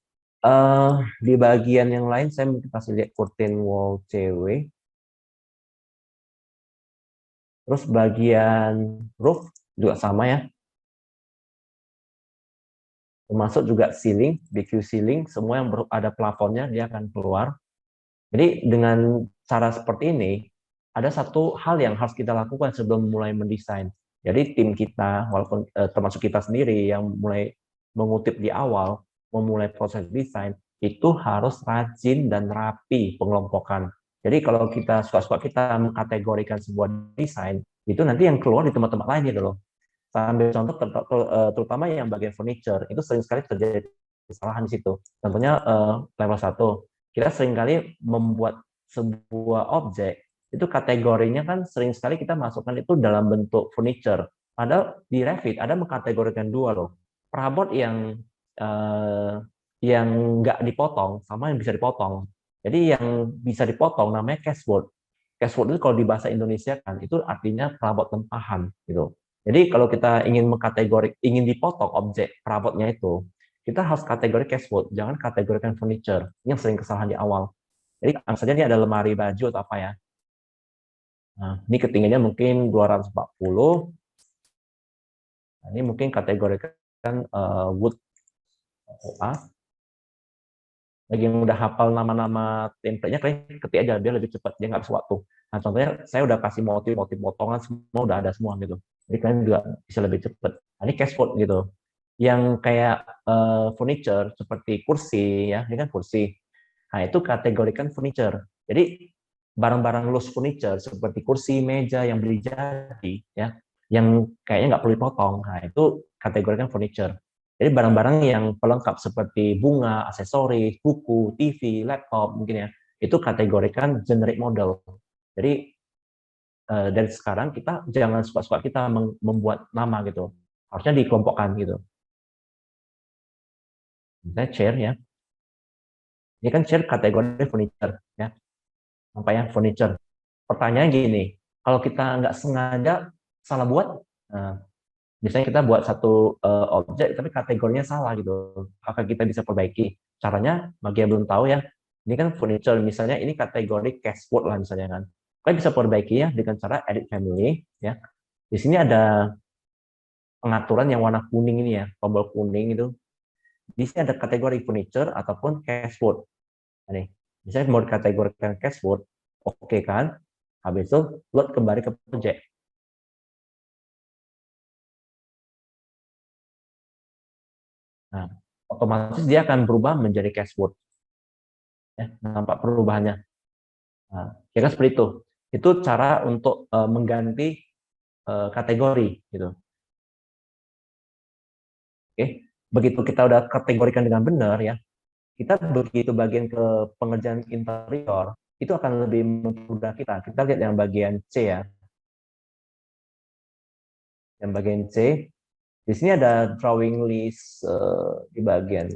Di bagian yang lain, saya mungkin kasih lihat curtain wall CW. Terus bagian roof juga sama ya. Termasuk juga ceiling, BQ ceiling, semua yang ada plafonnya dia akan keluar. Jadi dengan cara seperti ini, ada satu hal yang harus kita lakukan sebelum mulai mendesain. Jadi tim kita, walaupun termasuk kita sendiri yang mulai mengutip di awal, memulai proses desain, itu harus rajin dan rapi pengelompokan. Jadi kalau kita suka-suka kita mengkategorikan sebuah desain, itu nanti yang keluar di tempat-tempat lain gitu loh. Sambil contoh terutama yang bagian furniture, itu sering sekali terjadi kesalahan di situ. Contohnya level 1, kita seringkali membuat sebuah objek, itu kategorinya kan sering sekali kita masukkan itu dalam bentuk furniture. Padahal di Revit ada mengkategorikan dua loh. Perabot yang nggak dipotong sama yang bisa dipotong. Jadi yang bisa dipotong namanya cashboard. Cashboard itu kalau di bahasa Indonesia kan itu artinya perabot tempahan gitu. Jadi kalau kita ingin dipotong objek perabotnya itu, kita harus kategori cashboard, jangan kategorikan furniture. Ini yang sering kesalahan di awal. Jadi saja ini ada lemari baju atau apa ya. Nah, ini ketinggiannya mungkin 240. Nah, ini mungkin kategori Wood OA. Bagi yang udah hafal nama-nama template-nya, kalian ketik aja biar lebih cepat, dia nggak habis waktu. Nah, contohnya saya udah kasih motif potongan semua udah ada semua gitu. Jadi kalian juga bisa lebih cepat. Nah, ini cashboard gitu. Yang kayak furniture seperti kursi ya, ini kan kursi. Nah, itu kategorikan furniture. Jadi barang-barang loose furniture seperti kursi, meja yang beli jadi ya, yang kayaknya nggak perlu dipotong. Nah, itu kategorikan furniture. Jadi barang-barang yang pelengkap seperti bunga, aksesoris, buku, TV, laptop mungkin ya, itu kategorikan generic model. Jadi dari sekarang kita jangan suka-suka kita membuat nama gitu. Harusnya dikelompokkan gitu. Misalnya chair ya. Ini kan chair kategori furniture ya. Apa ya furniture. Pertanyaannya gini, kalau kita nggak sengaja salah buat, nah, misalnya kita buat satu objek tapi kategorinya salah gitu, apakah kita bisa perbaiki? Caranya bagi yang belum tahu ya, ini kan furniture misalnya ini kategori cashboard lah misalnya kan. Kalian bisa perbaiki ya dengan cara edit family ya. Di sini ada pengaturan yang warna kuning ini ya, tombol kuning itu. Di sini ada kategori furniture ataupun cashboard. Nah, nih, misalnya mau dikategorikan cashboard, oke kan? Habis itu load kembali ke project. Nah, otomatis dia akan berubah menjadi cashboard. Ya, nampak perubahannya. Nah, ya kan seperti itu. Itu cara untuk mengganti kategori gitu. Oke, begitu kita udah kategorikan dengan benar ya, kita begitu bagian ke pengerjaan interior itu akan lebih mempermudah kita. Kita lihat yang bagian C ya, yang bagian C. Di sini ada drawing list di bagian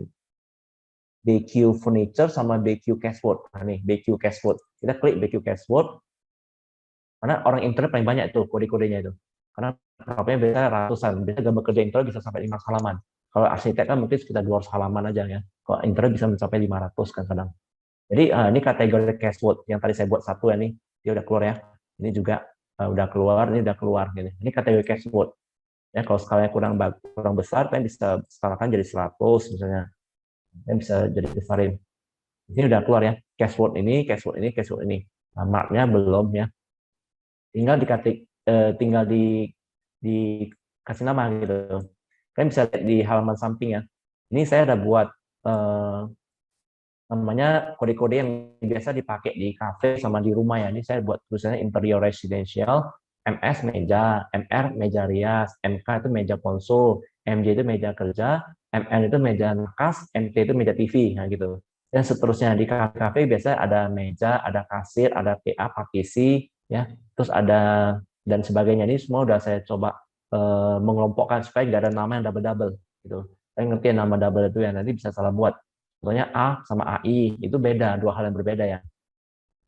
BQ Furniture sama BQ Cashboard. Nah nih, BQ Cashboard. Kita klik BQ Cashboard, karena orang internet paling banyak tuh kode-kodenya itu. Karena HP-nya biasanya ratusan. Biasanya gambar kerja internet bisa sampai 5 halaman. Kalau arsitek kan mungkin sekitar 200 halaman aja ya. Kalau internet bisa mencapai 500 kan kadang. Jadi ini kategori cashboard. Yang tadi saya buat satu ya nih. Dia udah keluar ya. Ini juga udah keluar, ini udah keluar. Gini. Ini kategori cashboard. Ya, kalau skalanya kurang besar, kan bisa skalakan jadi 100 misalnya. Kan bisa jadi besarin. Ini udah keluar ya. Cashboard ini, cashboard ini, cashboard ini. Nah, marknya belum ya. Tinggal tinggal dikasih nama gitu. Kalian bisa lihat di halaman samping ya. Ini saya ada buat namanya kode-kode yang biasa dipakai di kafe sama di rumah ya. Ini saya buat tulisannya interior residential, MS meja, MR meja rias, MK itu meja konsul, MJ itu meja kerja, MN itu meja nakas, MT itu meja TV, nah gitu. Dan seterusnya di kafe biasa ada meja, ada kasir, ada PA partisi, ya, terus ada dan sebagainya. Ini semua udah saya coba mengelompokkan supaya nggak ada nama yang double-double gitu. Saya ngerti nama double itu ya, nanti bisa salah buat. Contohnya A sama AI itu beda, dua hal yang berbeda ya.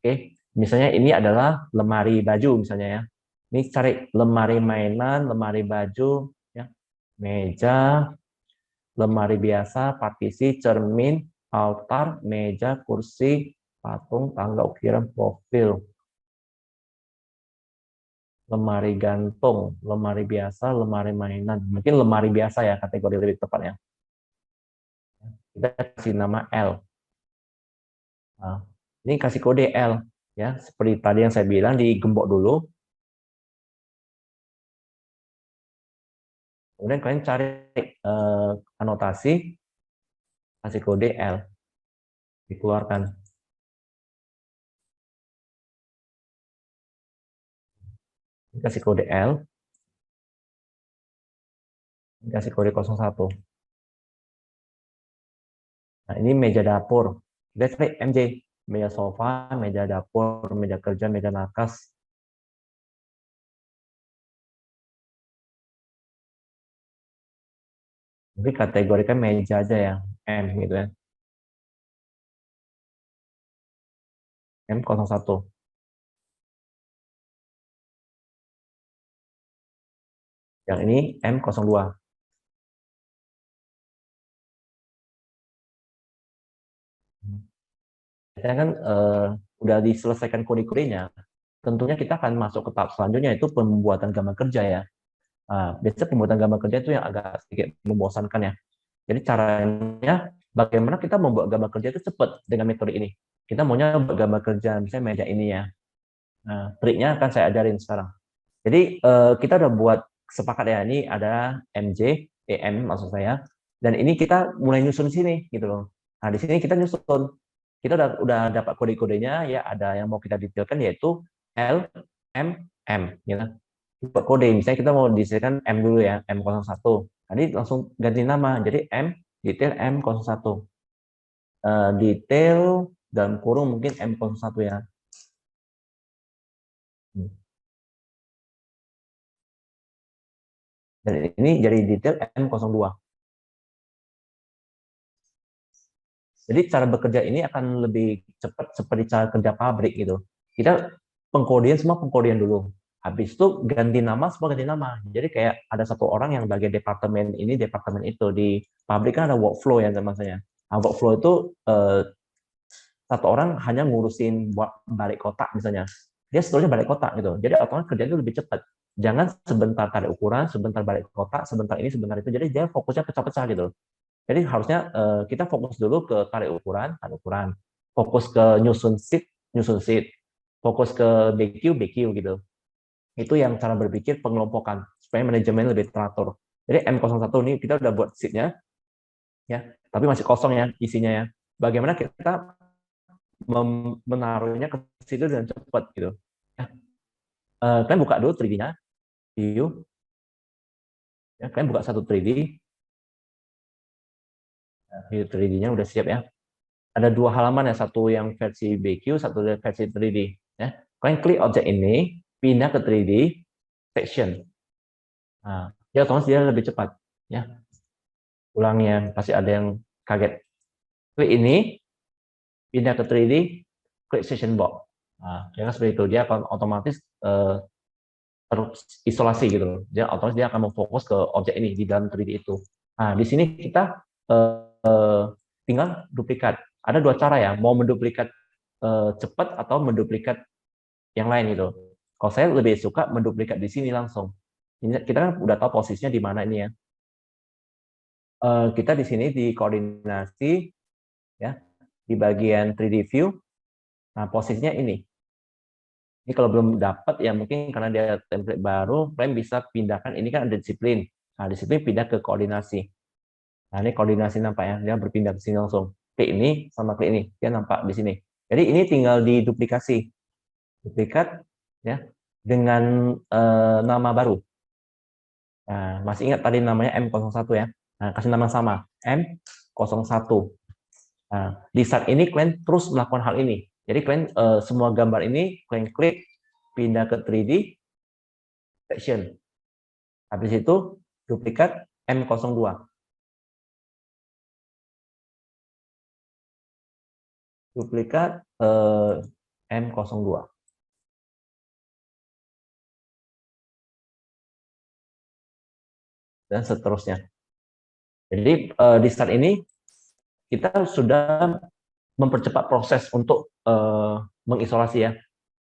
Oke, misalnya ini adalah lemari baju misalnya ya. Ini cari lemari mainan, lemari baju, ya, meja, lemari biasa, partisi, cermin, altar, meja, kursi, patung, tangga ukiran, profil, lemari gantung, lemari biasa, lemari mainan. Mungkin lemari biasa ya kategori lebih tepatnya. Kita kasih nama L. Nah, ini kasih kode L ya, seperti tadi yang saya bilang digembok dulu. Kemudian kalian cari anotasi, kasih kode L, dikeluarkan. Kasih kode L, kasih kode 01. Nah, ini meja dapur. Kita cari MJ, meja sofa, meja dapur, meja kerja, meja nakas. Jadi kategorikan meja aja ya, M gitu ya. M01. Yang ini M02. Saya kan udah diselesaikan kode-kodenya, tentunya kita akan masuk ke tahap selanjutnya, itu pembuatan gambar kerja ya. Biasanya pembuatan gambar kerja itu yang agak sedikit membosankan ya. Jadi caranya bagaimana kita membuat gambar kerja itu cepat dengan metode ini. Kita maunya buat gambar kerja misalnya meja ini ya. Nah, triknya akan saya ajarin sekarang. Jadi kita udah buat sepakat ya, ini ada MJ, EM maksud saya, dan ini kita mulai nyusun sini gitu loh. Nah di sini kita nyusun, kita udah dapat kode-kodenya ya, ada yang mau kita detailkan yaitu L, M, M, gitu. Buat kode, misalnya kita mau detailkan M dulu ya, M01. Tadi langsung ganti nama, jadi M, detail M01. Detail dalam kurung mungkin M01 ya. Dan ini jadi detail M02. Jadi cara bekerja ini akan lebih cepat seperti cara kerja pabrik gitu. Kita pengkodean semua pengkodean dulu. Habis itu ganti nama semua ganti nama. Jadi kayak ada satu orang yang bagian departemen ini, departemen itu. Di pabrik kan ada workflow ya teman-teman. Nah, workflow itu satu orang hanya ngurusin balik kotak misalnya. Dia seterusnya balik kotak gitu. Jadi otomatis kerjanya itu lebih cepat. Jangan sebentar tarik ukuran, sebentar balik kotak, sebentar ini, sebentar itu. Jadi dia fokusnya pecah-pecah gitu. Jadi harusnya kita fokus dulu ke tarik ukuran, fokus ke nyusun sheet, fokus ke BQ, BQ gitu. Itu yang cara berpikir pengelompokan supaya manajemen lebih teratur. Jadi M01 ini kita udah buat sheet-nya, ya, tapi masih kosong ya isinya ya. Bagaimana kita menaruhnya ke situ dengan cepat gitu. Ya. Kalian buka dulu 3D-nya, view, ya, kalian buka satu 3D, view 3D-nya udah siap ya. Ada dua halaman ya, satu yang versi BQ, satu versi 3D. Ya. Kalian klik objek ini, pindah ke 3D, section. Nah, ya otomatis dia lebih cepat. Ya, ulangnya pasti ada yang kaget. Klik ini, pindah ke 3D, klik section box. Nah, ya seperti itu. Dia akan otomatis terisolasi gitu loh. Dia otomatis dia akan memfokus ke objek ini di dalam 3D itu. Nah, di sini kita tinggal duplikat. Ada dua cara ya, mau menduplikat cepat atau menduplikat yang lain gitu. Kalau saya lebih suka menduplikat di sini langsung. Kita kan udah tahu posisinya di mana ini ya. Kita di sini di koordinasi ya, di bagian 3D view. Nah, posisinya ini. Ini kalau belum dapat ya mungkin karena dia template baru, kalian bisa pindahkan, ini kan ada disiplin. Nah, disiplin pindah ke koordinasi. Nah, ini koordinasi nampak ya, dia berpindah ke sini langsung. Klik ini sama klik ini, dia nampak di sini. Jadi ini tinggal diduplikasi. Duplikat ya dengan nama baru. Nah, masih ingat tadi namanya M01 ya. Nah, kasih nama sama, M01. Nah, di saat ini kalian terus melakukan hal ini. Jadi kalian semua gambar ini kalian klik, pindah ke 3D, section. Habis itu duplikat M02. Duplikat M02. Dan seterusnya. Jadi di saat ini kita sudah mempercepat proses untuk mengisolasi ya.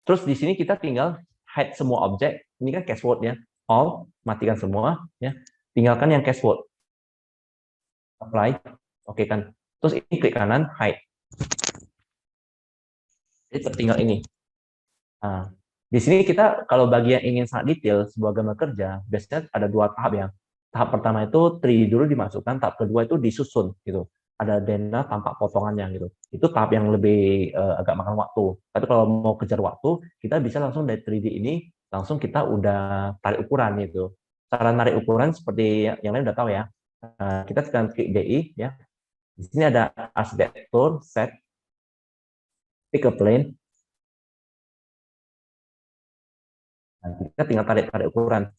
Terus di sini kita tinggal hide semua objek. Ini kan cashword ya. All, matikan semua ya. Tinggalkan yang cashword. Apply. Oke kan. Terus ini klik kanan hide. Jadi tertinggal ini. Nah, di sini kita kalau bagi yang ingin sangat detail sebuah gambar kerja, biasanya ada dua tahap ya. Tahap pertama itu 3D dulu dimasukkan, tahap kedua itu disusun gitu. Ada denah tampak potongannya gitu. Itu tahap yang lebih agak makan waktu. Tapi kalau mau kejar waktu, kita bisa langsung dari 3D ini langsung kita udah tarik ukuran gitu. Cara narik ukuran seperti yang lain udah tahu ya. Kita tekan klik DI ya. Di sini ada arsitektur, set, pick a plane. Nah, kita tinggal tarik ukuran.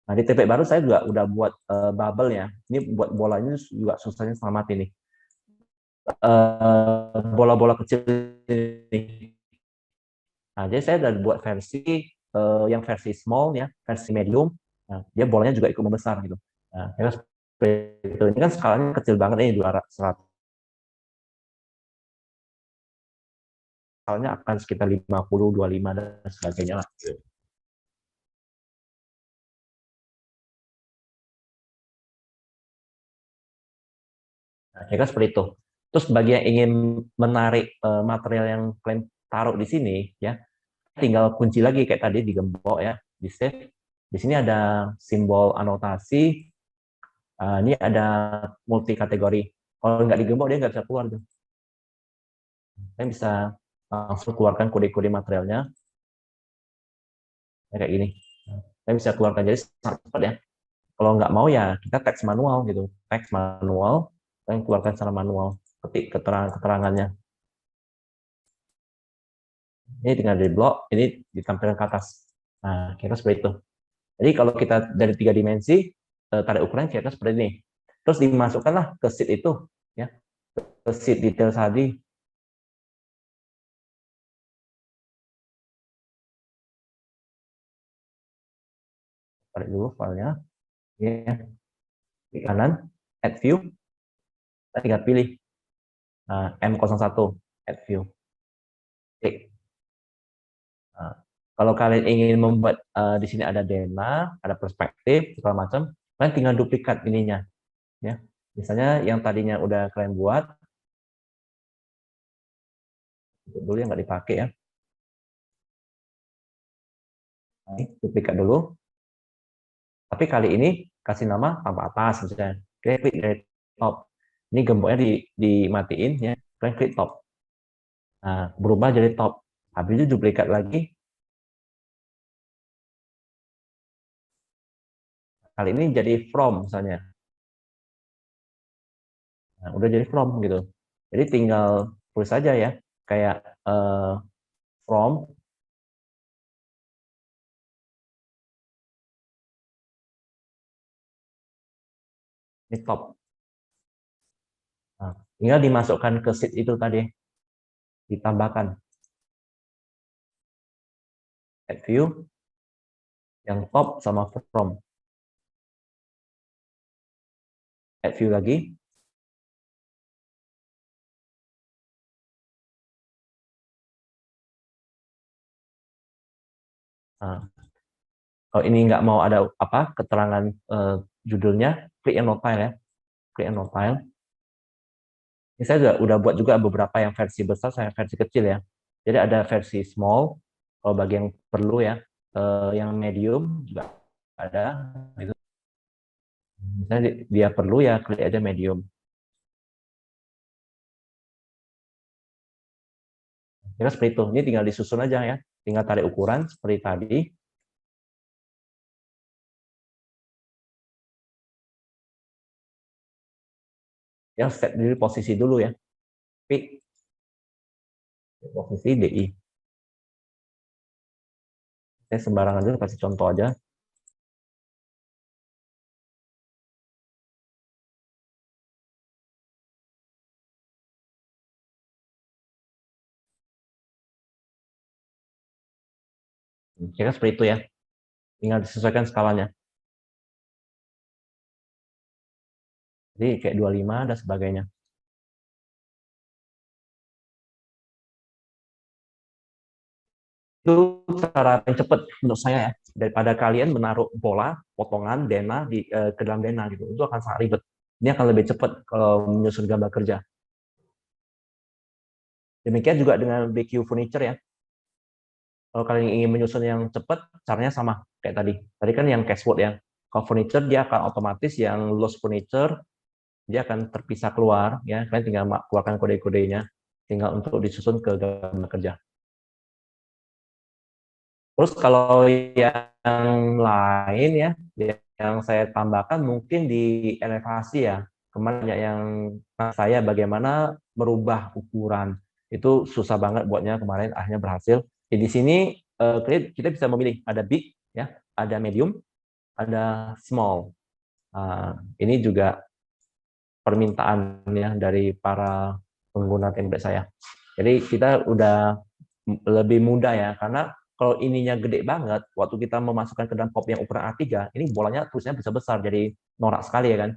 Nah, di TP baru saya juga udah buat bubble ya. Ini buat bolanya juga susahnya selamat ini. Bola-bola kecil ini. Nah, jadi saya udah buat versi yang versi small ya, versi medium. Nah, dia bolanya juga ikut membesar gitu. Nah, ya, seperti itu. Ini kan skalanya kecil banget ini 200. Skalanya akan sekitar 50, 25 dan sebagainya lah. Nah, kira seperti itu. Terus bagi yang ingin menarik material yang kalian taruh di sini, ya tinggal kunci lagi kayak tadi digembok ya, di save. Di sini ada simbol anotasi. Ini ada multi kategori. Kalau nggak digembok dia nggak bisa keluar tuh. Kalian bisa langsung keluarkan kode-kode materialnya kayak gini. Kalian bisa keluarkan jadi sangat cepat ya. Kalau nggak mau ya kita teks manual gitu, teks manual, kalian keluarkan secara manual, ketik keterangannya. Ini tinggal di blok, ini ditampilkan ke atas. Nah, kira seperti itu. Jadi kalau kita dari 3 dimensi, tarik ukuran kira seperti ini. Terus dimasukkanlah ke sheet itu, ya, ke sheet detail tadi. Tarik dulu filenya, ya, di kanan, add view, kita tinggal pilih M01, add view, klik. Nah, kalau kalian ingin membuat di sini ada Dena, ada perspektif, segala macam, kalian tinggal duplikat ininya, ya. Misalnya yang tadinya udah kalian buat, dulu yang nggak dipakai ya, nah, duplikat dulu. Tapi kali ini kasih nama tambah atas misalnya. Kalian klik dari top. Ini gemboknya dimatiin ya. Kalian klik top. Nah, berubah jadi top. Habis itu duplikat lagi. Kali ini jadi from misalnya. Nah, udah jadi from gitu. Jadi tinggal tulis saja ya. Kayak from ini top. Nah, tinggal dimasukkan ke sheet itu tadi. Ditambahkan add view yang top sama from. Add view lagi. Nah, kalau ini nggak mau ada apa keterangan judulnya, klik yang no file ya. Klik yang no file. Ini saya udah buat juga beberapa yang versi besar, saya versi kecil ya. Jadi ada versi small, kalau bagi yang perlu ya. Yang medium juga ada. Gitu. Misalnya dia perlu ya, klik aja medium. Kira seperti itu. Ini tinggal disusun aja ya. Tinggal tarik ukuran seperti tadi. Yang set diri posisi dulu ya. Pick posisi DI. Saya sembarangan dulu kasih contoh aja. Kira seperti itu ya. Tinggal disesuaikan skalanya. Jadi kayak 25 dan sebagainya. Itu cara yang cepat menurut saya ya, daripada kalian menaruh bola potongan Dena ke dalam Dena gitu, itu akan sangat ribet. Ini akan lebih cepat kalau menyusun gambar kerja. Demikian juga dengan BQ Furniture ya. Kalau kalian ingin menyusun yang cepat, caranya sama kayak tadi. Tadi kan yang cashboard ya. Kalau furniture dia akan otomatis, yang lost furniture dia akan terpisah keluar ya. Kalian tinggal keluarkan kode-kodenya, tinggal untuk disusun ke gambar kerja. Terus kalau yang lain ya, yang saya tambahkan mungkin di elevasi ya. Kemarin yang saya bagaimana merubah ukuran. Itu susah banget buatnya kemarin, akhirnya berhasil. Jadi di sini kita bisa memilih ada big ya, ada medium, ada small. Ini juga permintaan ya dari para pengguna template saya. Jadi kita udah lebih mudah ya, karena kalau ininya gede banget, waktu kita memasukkan ke dalam copy yang ukuran A3, ini bolanya tulisannya bisa besar, jadi norak sekali ya kan.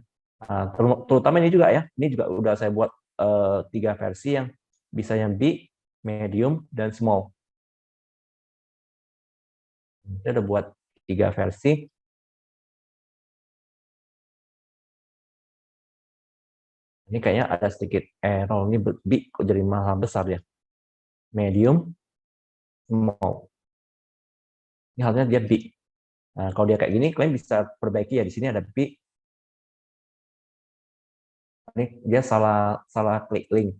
Terutama ini juga ya, ini juga udah saya buat 3 versi yang bisa yang big, medium, dan small. Saya udah buat 3 versi. Ini kayaknya ada sedikit error. Ini big kok jadi malah besar ya. Medium, small. Ini harusnya dia big. Nah, kalau dia kayak gini, kalian bisa perbaiki ya. Di sini ada big. Ini dia salah klik link.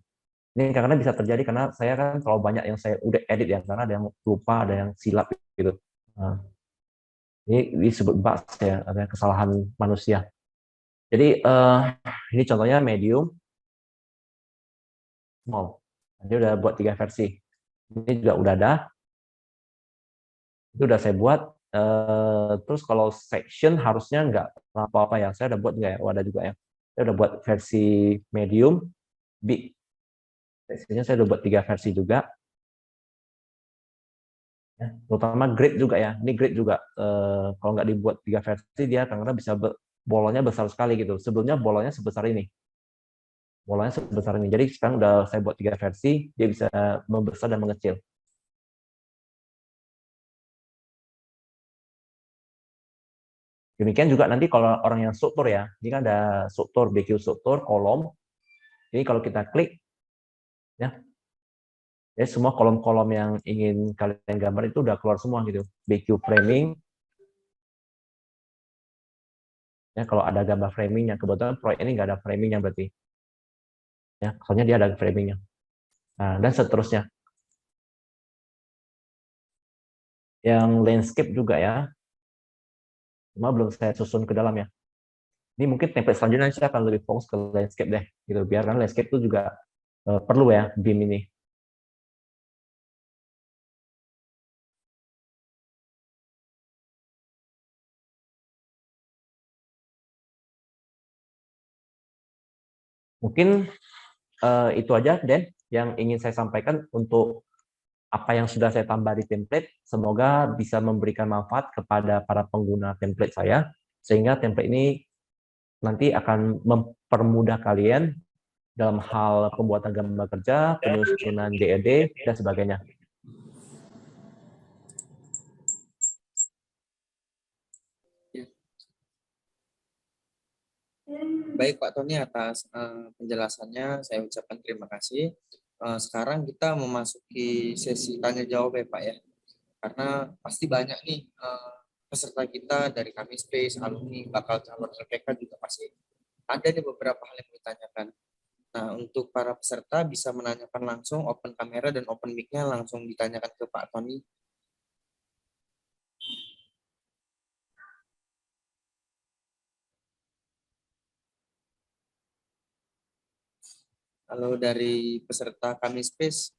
Ini karena bisa terjadi karena saya kan terlalu banyak yang saya udah edit ya, karena ada yang lupa, ada yang silap gitu. Nah, ini disebut bugs ya, ada kesalahan manusia. Jadi ini contohnya medium, small. Dia udah buat 3 versi. Ini juga udah ada. Itu udah saya buat. Terus kalau section harusnya nggak apa-apa ya. Saya udah buat nggak ya? Oh, ada juga ya. Saya udah buat versi medium, big. Sectionnya saya udah buat 3 versi juga. Ya, terutama grid juga ya. Ini grid juga. Kalau nggak dibuat 3 versi, dia karena bisa bolonnya besar sekali gitu. Sebelumnya bolonnya sebesar ini. Bolanya sebesar ini. Jadi sekarang udah saya buat 3 versi, dia bisa membesar dan mengecil. Demikian juga nanti kalau orang yang struktur ya, ini kan ada struktur, BQ struktur, kolom. Jadi kalau kita klik, ya semua kolom-kolom yang ingin kalian gambar itu udah keluar semua gitu. BQ framing, ya kalau ada gambar framingnya, kebetulan proyek ini nggak ada framingnya berarti. Ya, soalnya dia ada framingnya. Nah, dan seterusnya. Yang landscape juga ya, cuma belum saya susun ke dalam ya. Ini mungkin template selanjutnya saya akan lebih fokus ke landscape deh, gitu. Biar kan landscape itu juga perlu ya BIM ini. Mungkin itu aja, Den, yang ingin saya sampaikan untuk apa yang sudah saya tambah di template. Semoga bisa memberikan manfaat kepada para pengguna template saya, sehingga template ini nanti akan mempermudah kalian dalam hal pembuatan gambar kerja, penyusunan DED, dan sebagainya. Baik Pak Tony, atas penjelasannya saya ucapkan terima kasih. Sekarang kita memasuki sesi tanya jawab ya Pak ya, karena pasti banyak nih peserta kita dari kami Space, alumni, bakal calon LPK juga pasti ada nih beberapa hal yang ditanyakan. Nah, untuk para peserta bisa menanyakan langsung, open kamera dan open mic-nya langsung ditanyakan ke Pak Tony. Kalau dari peserta kami Space,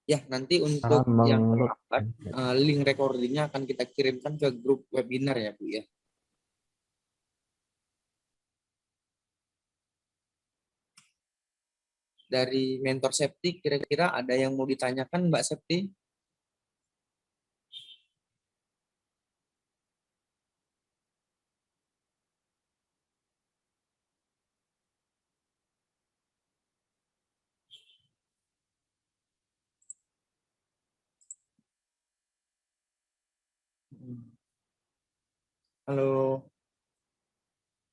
ya nanti untuk yang terlambat, link recordingnya akan kita kirimkan ke grup webinar ya Bu ya. Dari mentor Septi, kira-kira ada yang mau ditanyakan Mbak Septi? Halo,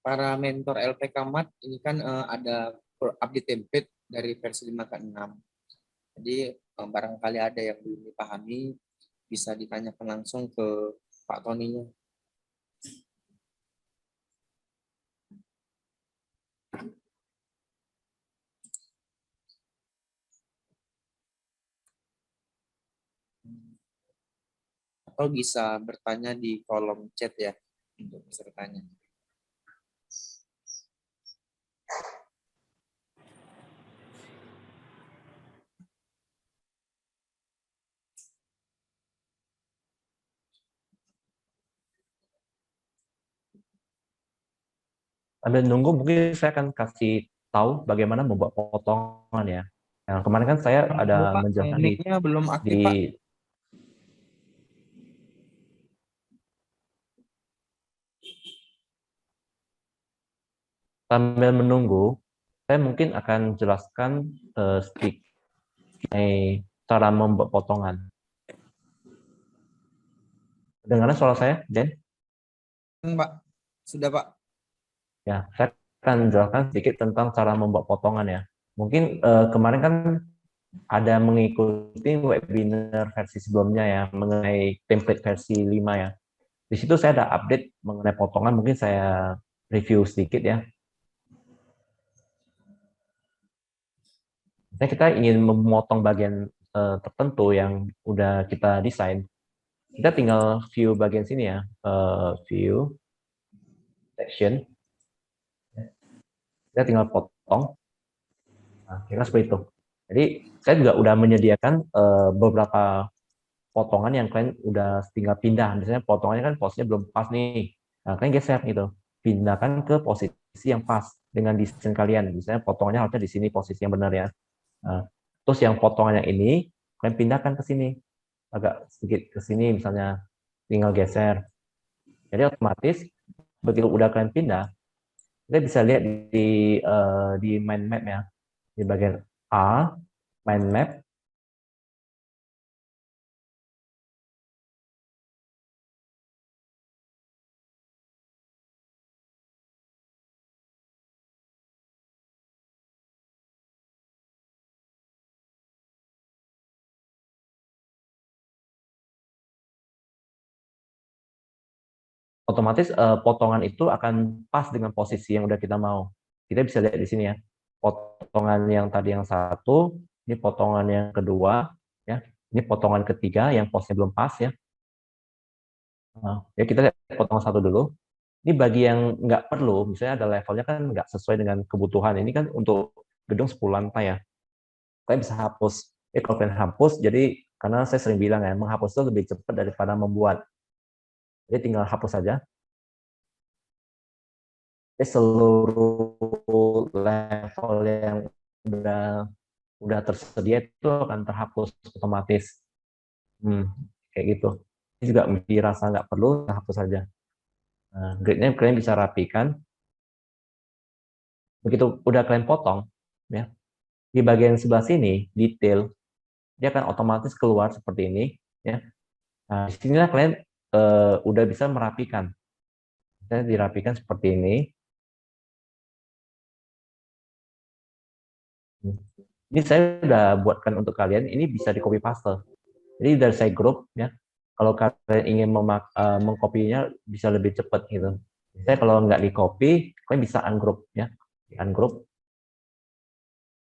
para mentor LPK MAT, ini kan ada update template dari versi 5 ke 6. Jadi barangkali ada yang belum dipahami, bisa ditanyakan langsung ke Pak Tony-nya. Atau bisa bertanya di kolom chat ya untuk pesertanya. Sambil nunggu mungkin saya akan kasih tahu bagaimana membuat potongan ya. Yang kemarin kan saya Halo ada Pak, menjelaskan mic-nya belum aktif Pak. sambil menunggu, saya mungkin akan jelaskan sedikit cara membuat potongan. Dengarnya suara saya, Den? Pak, sudah Pak. Ya, saya akan jelaskan sedikit tentang cara membuat potongan ya. Mungkin kemarin kan ada mengikuti webinar versi sebelumnya ya mengenai template versi 5 ya. Di situ saya ada update mengenai potongan, mungkin saya review sedikit ya. Misalnya kita ingin memotong bagian tertentu yang udah kita desain, kita tinggal view bagian sini ya, view section, kita tinggal potong. Nah, kira seperti itu. Jadi saya juga udah menyediakan beberapa potongan yang kalian udah tinggal pindah. Misalnya potongannya kan posisinya belum pas nih. Nah, kalian geser gitu. Pindahkan ke posisi yang pas dengan desain kalian. Misalnya potongannya harusnya di sini posisi yang benar ya. Nah, terus yang potongan yang ini kalian pindahkan ke sini. Agak sedikit ke sini misalnya, tinggal geser. Jadi otomatis begitu udah kalian pindah, kita bisa lihat di mind map ya. Di bagian A, mind map. Otomatis potongan itu akan pas dengan posisi yang udah kita mau. Kita bisa lihat di sini ya, potongan yang tadi yang satu, ini potongan yang kedua, ya, ini potongan ketiga yang posnya belum pas ya. Ya kita lihat potongan satu dulu. Ini bagi yang nggak perlu, misalnya ada levelnya kan nggak sesuai dengan kebutuhan. Ini kan untuk gedung 10 lantai ya. Kalian bisa hapus. Kalau kalian hapus, jadi karena saya sering bilang ya, menghapus itu lebih cepat daripada membuat. Jadi tinggal hapus saja. Seluruh level yang udah tersedia itu akan terhapus otomatis. Kayak gitu. Ini juga dirasa nggak perlu, hapus saja. Nah, gridnya kalian bisa rapikan. Begitu udah kalian potong, ya di bagian sebelah sini detail, dia akan otomatis keluar seperti ini. Ya. Nah, disinilah kalian udah bisa merapikan. Saya dirapikan seperti ini. Ini saya udah buatkan untuk kalian. Ini bisa di copy paste. Jadi dari saya grup ya, kalau kalian ingin mengkopinya bisa lebih cepat gitu. Saya kalau nggak di copy, kalian bisa ungroup ya, di ungroup.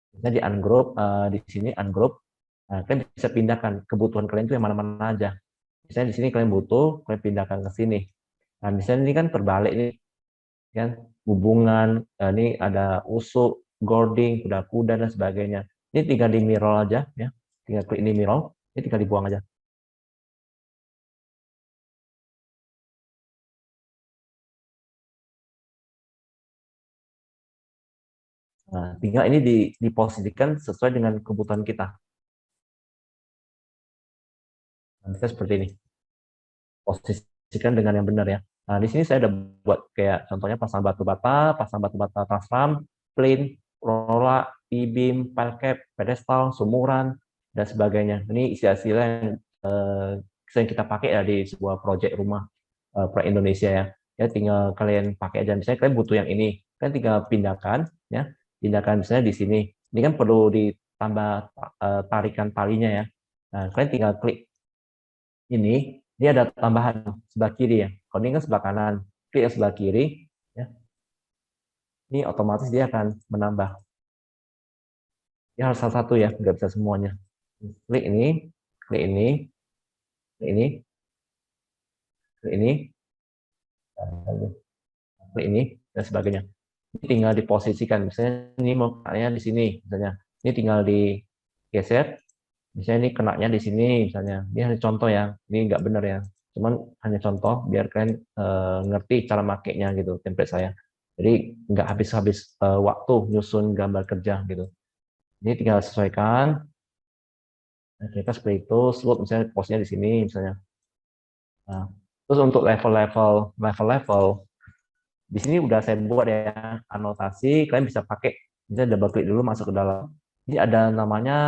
Bisa di ungroup di sini ungroup. Nah, kalian bisa pindahkan kebutuhan kalian itu yang mana-mana aja. Misalnya di sini kalian butuh, kalian pindahkan ke sini. Nah, misalnya ini kan terbalik nih, kan hubungan, ini ada usuk, gording, kuda-kuda dan sebagainya. Ini tinggal di mirror aja ya, tinggal klik ini mirror, ini tinggal dibuang aja. Nah, tinggal ini diposisikan sesuai dengan kebutuhan kita. Nah, bisa seperti ini. Posisikan dengan yang benar ya. Nah, di sini saya udah buat kayak contohnya pasang batu bata transram, plane, rolla, e-beam, pile cap, pedestal, sumuran, dan sebagainya. Ini istilah-istilah yang sering kita pakai ya di sebuah proyek rumah proyek Indonesia ya. Ya tinggal kalian pakai aja. Misalnya kalian butuh yang ini, kalian tinggal pindahkan ya. Pindahkan misalnya di sini. Ini kan perlu ditambah tarikan talinya ya. Nah, kalian tinggal klik ini ada tambahan sebelah kiri ya. Kalau ini kan sebelah kanan, klik yang sebelah kiri, ya. Ini otomatis dia akan menambah. Ini harus salah satu ya, nggak bisa semuanya. Klik ini, klik ini, klik ini, klik ini, klik ini, dan sebagainya. Ini tinggal diposisikan. Misalnya ini mau kenanya di sini, misalnya. Ini tinggal digeser. Misalnya ini kenanya di sini, misalnya. Ini hanya contoh ya, ini nggak benar ya. Cuman hanya contoh biar kalian ngerti cara makainya gitu template saya. Jadi nggak habis-habis waktu nyusun gambar kerja gitu. Ini tinggal sesuaikan. Nah, kita seperti itu, slot misalnya posnya di sini misalnya. Nah, terus untuk level-level di sini udah saya buat ya anotasi. Kalian bisa pakai, misalnya double klik dulu masuk ke dalam. Ini ada namanya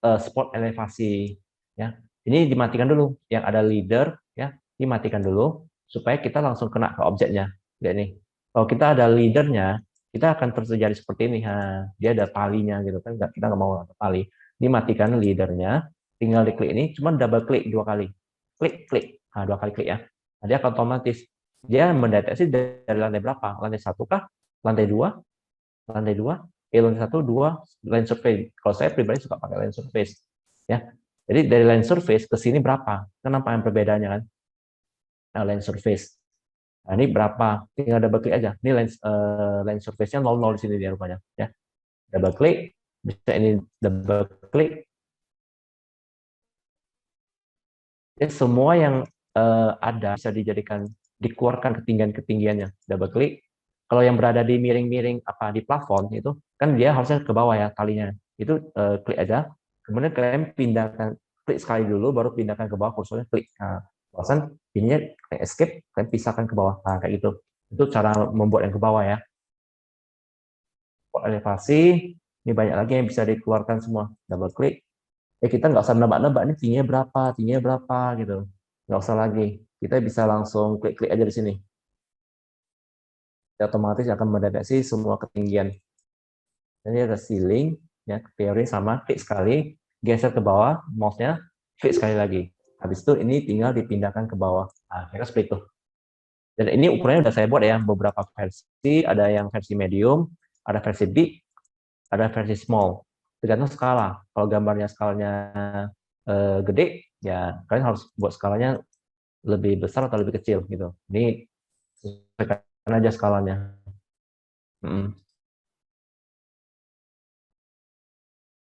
spot elevasi ya. Ini dimatikan dulu yang ada leader ya, dimatikan dulu supaya kita langsung kena ke objeknya. Lihat nih. Kalau kita ada leadernya, kita akan terjadi seperti ini. Dia ada talinya gitu kan, kita nggak mau ada tali. Dimatikan leadernya, tinggal diklik ini, cuma double klik 2 kali. Klik. 2 kali klik ya. Nah, dia akan otomatis, dia mendeteksi dari lantai berapa? Lantai 1 kah? Lantai 2? Lantai 2? Lantai 1, 2, line surface. Kalau saya pribadi suka pakai line surface. Ya. Jadi dari line surface ke sini berapa? Kenapa yang perbedaannya kan? Nah, line surface. Nah, ini berapa? Tinggal double klik aja. Ini line surface-nya 00 di sini dia rupanya. Ya. Double klik, bisa ini double klik. Ya, semua yang ada bisa dijadikan, dikeluarkan ketinggian-ketinggiannya. Double klik. Kalau yang berada di miring-miring di plafon itu kan dia harusnya ke bawah ya talinya. Itu klik aja. Kemudian kalian pindahkan, klik sekali dulu, baru pindahkan ke bawah kursornya klik. Nah, bosan ininya escape, kalian pisahkan ke bawah. Nah, kayak gitu. Itu cara membuat yang ke bawah ya. Elevasi, ini banyak lagi yang bisa dikeluarkan semua. Double klik. Kita nggak usah nebak-nebak ini tingginya berapa gitu. Nggak usah lagi. Kita bisa langsung klik-klik aja di sini. Otomatis akan mendeteksi semua ketinggian. Jadi ada ceiling, ya, teori sama, klik sekali, geser ke bawah, mouse-nya, klik sekali lagi. Habis itu ini tinggal dipindahkan ke bawah. Nah, kira seperti itu. Dan ini ukurannya udah saya buat ya, beberapa versi, ada yang versi medium, ada versi big, ada versi small. Tergantung skala. Kalau gambarnya skalanya gede, ya kalian harus buat skalanya lebih besar atau lebih kecil gitu. Ini sesuaikan aja skalanya.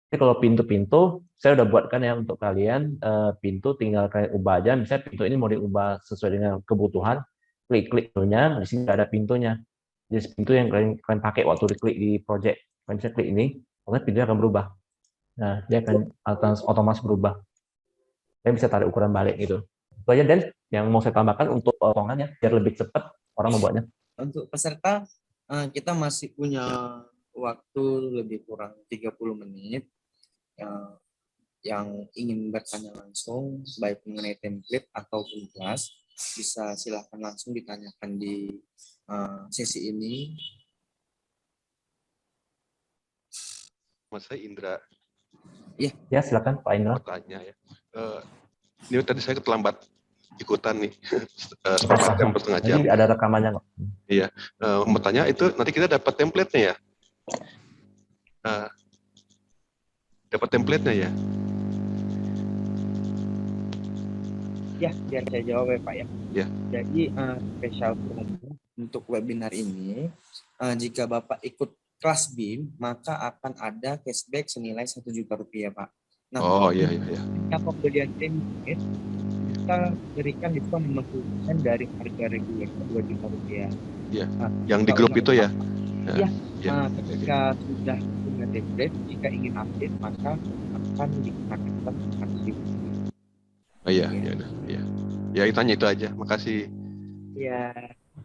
Jadi kalau pintu-pintu, saya udah buatkan ya untuk kalian, pintu tinggal kalian ubah aja. Misalnya pintu ini mau diubah sesuai dengan kebutuhan, klik-klik pintunya, di sini ada pintunya. Jadi pintu yang kalian pakai waktu diklik di project, kalian bisa klik ini, maka pintunya akan berubah. Nah, dia akan otomatis berubah. Kalian bisa tarik ukuran balik gitu. Itu aja, Dan, yang mau saya tambahkan untuk potongannya, biar lebih cepat orang membuatnya. Untuk peserta, kita masih punya waktu lebih kurang 30 menit. Yang ingin bertanya langsung, baik mengenai template ataupun kelas, bisa silahkan langsung ditanyakan di sesi ini. Mas saya Indra. Ya, silakan Pak Indra. Bertanya ya. Ini tadi saya terlambat ikutan nih, setengah jam. Jadi ada rekamannya nggak? Iya. Bertanya itu nanti kita dapat template-nya ya? Dapat template-nya ya? Ya, biar saya jawab ya Pak ya. Ya. Jadi spesial promo untuk webinar ini, jika Bapak ikut kelas BIM, maka akan ada cashback senilai Rp1.000.000 Pak. Nah, iya. jika pembelian template, kita berikan diskon 50% dari harga reguler Rp2.000.000. Iya. Yang di grup itu ya? Ya. Ketika sudah punya template, jika ingin update, maka akan dikenakan Rp4.000. Oh iya. Ya, tanya itu aja. Makasih. Ya,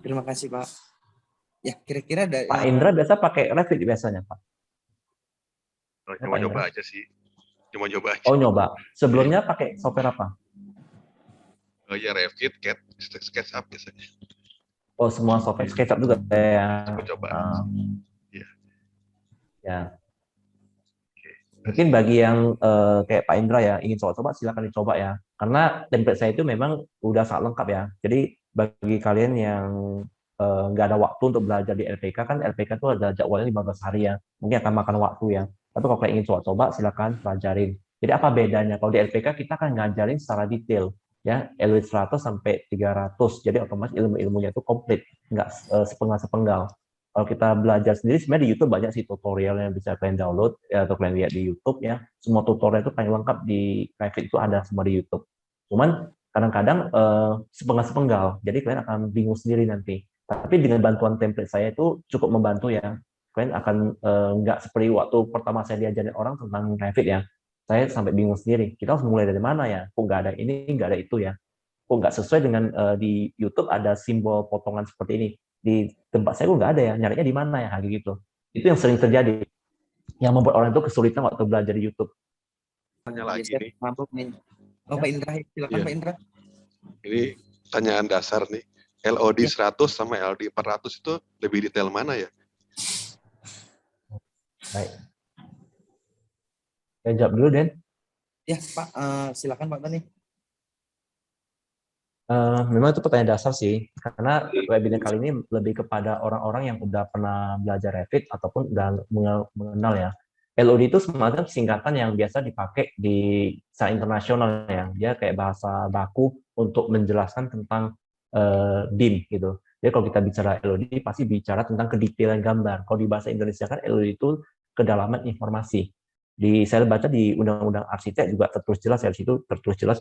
terima kasih Pak. Ya, kira-kira ada Pak Indra biasa pakai Revit biasanya, Pak? Cuma coba aja sih. Oh, nyoba. Sebelumnya pakai software apa? Oh ya, Revit, CAD, SketchUp biasanya. Oh, semua software SketchUp juga ya. Coba. Iya. Ya. Mungkin bagi yang kayak Pak Indra ya, ingin coba-coba silakan dicoba ya. Karena template saya itu memang udah sangat lengkap ya. Jadi bagi kalian yang nggak ada waktu untuk belajar di LPK, kan LPK itu ada jadwalnya 15 hari ya. Mungkin akan makan waktu ya. Tapi kalau kalian ingin coba-coba, silakan pelajarin. Jadi apa bedanya? Kalau di LPK kita akan ngajarin secara detail ya, LW 100 sampai 300. Jadi otomatis ilmu-ilmunya itu komplit, nggak sepenggal-sepenggal. Kalau kita belajar sendiri, sebenarnya di YouTube banyak sih tutorial yang bisa kalian download ya, atau kalian lihat di YouTube ya. Semua tutorial itu paling lengkap di Revit itu ada semua di YouTube. Cuman kadang-kadang sepenggal-sepenggal, jadi kalian akan bingung sendiri nanti. Tapi dengan bantuan template saya itu cukup membantu ya. Kalian akan nggak seperti waktu pertama saya diajarin orang tentang Revit ya. Saya sampai bingung sendiri. Kita harus mulai dari mana ya? Kok nggak ada ini, nggak ada itu ya? Kok nggak sesuai dengan di YouTube ada simbol potongan seperti ini. Di tempat saya kok nggak ada ya, nyarinya di mana ya, kayak gitu. Itu yang sering terjadi, yang membuat orang itu kesulitan waktu belajar di YouTube. Tanya lagi nih. Oh, Pak Indra, silakan Pak Indra. Ini tanyaan dasar nih. LOD 100 sama LOD 400 itu lebih detail mana ya? Baik. Saya jawab dulu, Den. Ya, Pak, silakan Pak Tani. Memang itu pertanyaan dasar sih, karena webinar kali ini lebih kepada orang-orang yang udah pernah belajar Revit ataupun udah mengenal ya. LOD itu semacam singkatan yang biasa dipakai di secara internasional ya. Dia kayak bahasa baku untuk menjelaskan tentang BIM gitu. Jadi kalau kita bicara LOD pasti bicara tentang kedetailan gambar. Kalau di bahasa Indonesia kan LOD itu kedalaman informasi. Saya baca di Undang-Undang Arsitek juga tertulis jelas ya, di situ tertulis jelas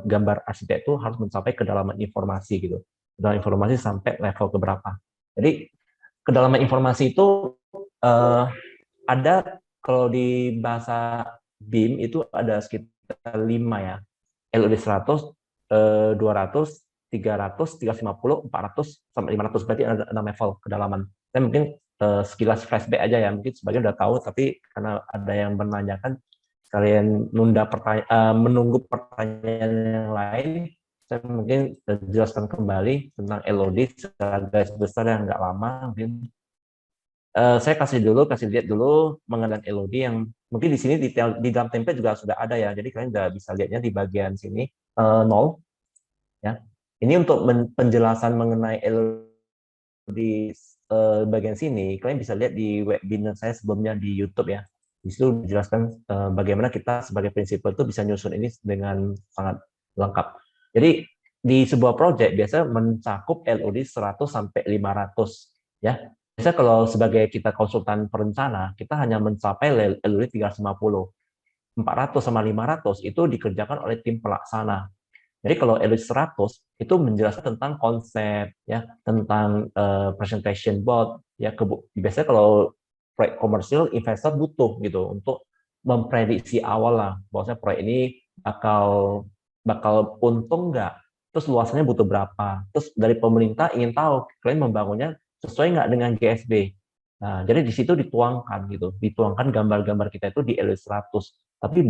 gambar arsitek itu harus mencapai kedalaman informasi gitu. Kedalaman informasi sampai level keberapa. Jadi kedalaman informasi itu ada kalau di bahasa BIM itu ada sekitar 5 ya. LOD 100, 200, 300, 350, 400 sampai 500, berarti ada 6 level kedalaman. Saya mungkin sekilas flashback aja ya, mungkin sebagian udah tahu, tapi karena ada yang menanyakan, kalian menunggu pertanyaan yang lain, saya mungkin jelaskan kembali tentang LOD secara garis besar yang nggak lama. Mungkin saya kasih lihat dulu mengenai LOD yang mungkin di sini detail di dalam template juga sudah ada ya, jadi kalian udah bisa lihatnya di bagian sini 0 ya. Ini untuk penjelasan mengenai LOD di bagian sini, kalian bisa lihat di webinar saya sebelumnya di YouTube ya. Di situ dijelaskan bagaimana kita sebagai prinsipal itu bisa nyusun ini dengan sangat lengkap. Jadi di sebuah project biasa mencakup LOD 100 sampai 500 ya. Biasa kalau sebagai kita konsultan perencana, kita hanya mencapai LOD 350. 400 sama 500 itu dikerjakan oleh tim pelaksana. Jadi kalau LOD 100 itu menjelaskan tentang konsep ya, tentang presentation board ya. Biasanya kalau proyek komersil investor butuh gitu untuk memprediksi awal lah bahwasanya proyek ini bakal untung nggak, terus luasannya butuh berapa, terus dari pemerintah ingin tahu kalian membangunnya sesuai nggak dengan GSB. Nah, jadi di situ dituangkan gambar-gambar kita itu di LOD 100, tapi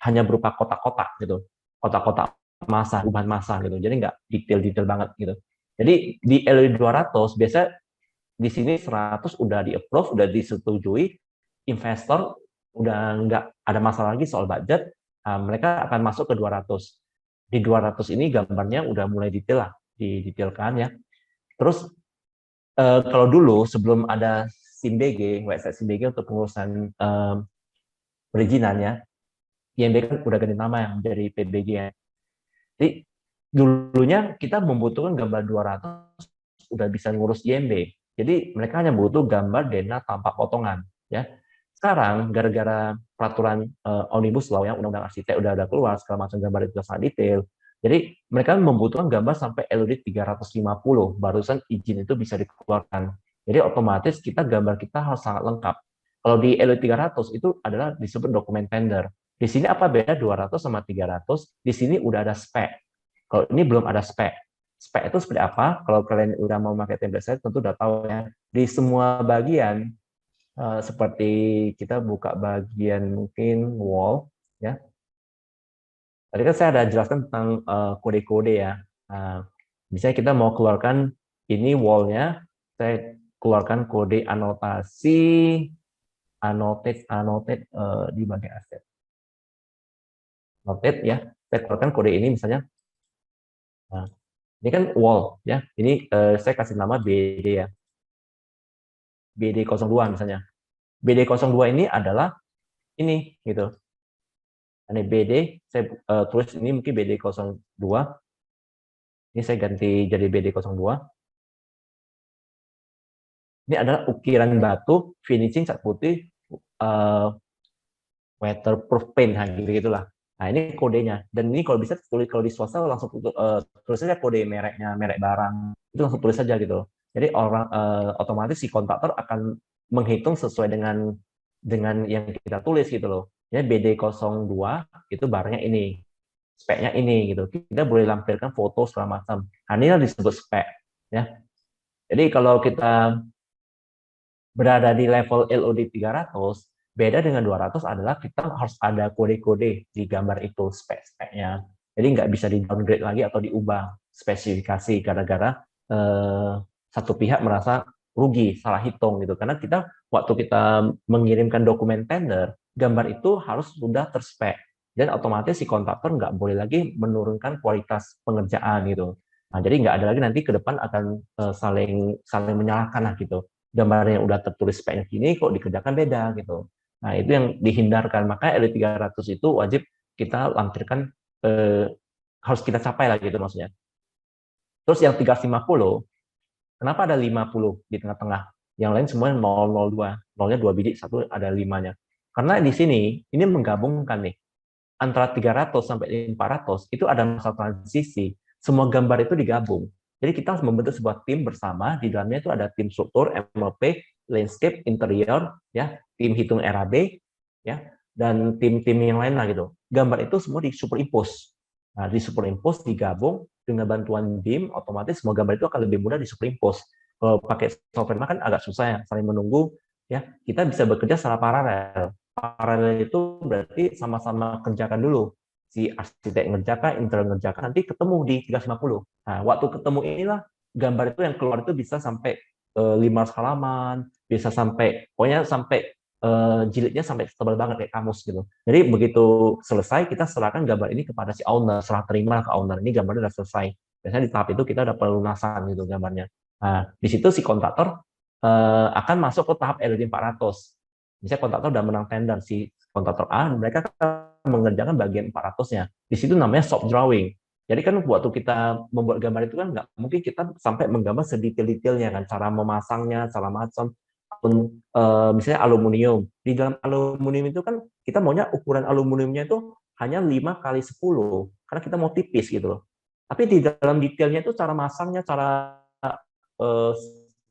hanya berupa kotak-kotak gitu, kotak-kotak bahan massa gitu. Jadi nggak detail-detail banget gitu. Jadi di LOD 200 biasa di sini 100 udah di-approve, udah disetujui, investor udah nggak ada masalah lagi soal budget, mereka akan masuk ke 200. Di 200 ini gambarnya udah mulai detail lah, didetailkan ya. Terus kalau dulu sebelum ada SIMBG, website SIMBG untuk pengurusan perizinannya, IMB kan udah ganti nama yang menjadi PBG ya. Jadi dulunya kita membutuhkan gambar 200 udah bisa ngurus IMB. Jadi mereka hanya butuh gambar denah tanpa potongan ya. Sekarang gara-gara peraturan Omnibus Law yang Undang-Undang Arsitek udah keluar, segala macam gambar itu sangat detail. Jadi mereka membutuhkan gambar sampai LOD 350 barusan izin itu bisa dikeluarkan. Jadi otomatis gambar kita harus sangat lengkap. Kalau di LOD 300 itu adalah disebut dokumen tender. Di sini apa beda 200 sama 300? Di sini udah ada spek. Kalau ini belum ada spek. Spek itu seperti apa? Kalau kalian udah mau pakai template saya tentu udah tahu ya. Di semua bagian seperti kita buka bagian mungkin wall ya. Tadi kan saya ada jelaskan tentang kode-kode ya. Misalnya kita mau keluarkan ini wall-nya, saya keluarkan kode annotate di bagian aset. Noted ya, saya keluarkan kode ini misalnya. Nah, ini kan wall ya. Ini saya kasih nama BD ya. BD02 misalnya. BD02 ini adalah ini gitu. Ini BD, saya tulis ini mungkin BD02. Ini saya ganti jadi BD02. Ini adalah ukiran batu, finishing cat putih, waterproof paint, gitulah. Nah, ini kodenya. Dan ini kalau bisa tulis, kalau di swasta langsung tulis saja kode mereknya, merek barang. Itu langsung tulis saja gitu. Jadi otomatis si kontraktor akan menghitung sesuai dengan yang kita tulis gitu loh. Ya BD02 itu barangnya ini. Speknya ini gitu. Kita boleh lampirkan foto segala macam. Nah, ini disebut spek ya. Jadi kalau kita berada di level LOD 300, beda dengan 200 adalah kita harus ada kode-kode di gambar itu, spek-speknya. Jadi nggak bisa di-downgrade lagi atau diubah. spesifikasi gara-gara satu pihak merasa rugi, salah hitung gitu. Karena waktu kita mengirimkan dokumen tender, gambar itu harus sudah terspek dan otomatis si kontraktor nggak boleh lagi menurunkan kualitas pengerjaan gitu. Nah, jadi nggak ada lagi nanti ke depan akan saling menyalahkan lah gitu. Gambar yang udah tertulis speknya gini kok dikerjakan beda gitu. Nah, itu yang dihindarkan. Makanya LD300 itu wajib kita lampirkan, harus kita capai lah gitu maksudnya. Terus yang 350, kenapa ada 50 di tengah-tengah? Yang lain semuanya 002, nolnya 2 biji, satu ada 5-nya. Karena di sini, ini menggabungkan nih, antara 300 sampai 500, itu ada masa transisi, semua gambar itu digabung. Jadi kita harus membentuk sebuah tim bersama, di dalamnya itu ada tim struktur, MLP, landscape, interior, ya, tim hitung RAB, ya, dan tim-tim yang lain lah gitu. Gambar itu semua disuperimpose. Nah, disuperimpose, digabung, dengan bantuan BIM, otomatis semua gambar itu akan lebih mudah disuperimpose. Kalau pakai software kan agak susah ya, saling menunggu, ya, kita bisa bekerja secara paralel. Paralel itu berarti sama-sama kerjakan dulu. Si arsitek ngerjakan, interior ngerjakan, nanti ketemu di 350. Nah, waktu ketemu inilah gambar itu yang keluar itu bisa sampai 500 halaman, bisa sampai, pokoknya sampai jilidnya sampai tebal banget kayak kamus gitu. Jadi begitu selesai kita serahkan gambar ini kepada si owner, serah terima ke owner, ini gambarnya udah selesai. Biasanya di tahap itu kita udah pelunasan gitu gambarnya. Nah, di situ si kontraktor akan masuk ke tahap LD 400. Misalnya kontraktor udah menang tender, si kontraktor A, mereka akan mengerjakan bagian 400-nya. Di situ namanya soft drawing. Jadi kan waktu kita membuat gambar itu kan nggak mungkin kita sampai menggambar sedetail-detailnya kan, cara memasangnya, cara macam, misalnya aluminium. Di dalam aluminium itu kan kita maunya ukuran aluminiumnya itu hanya 5x10, karena kita mau tipis gitu loh. Tapi di dalam detailnya itu cara masangnya, cara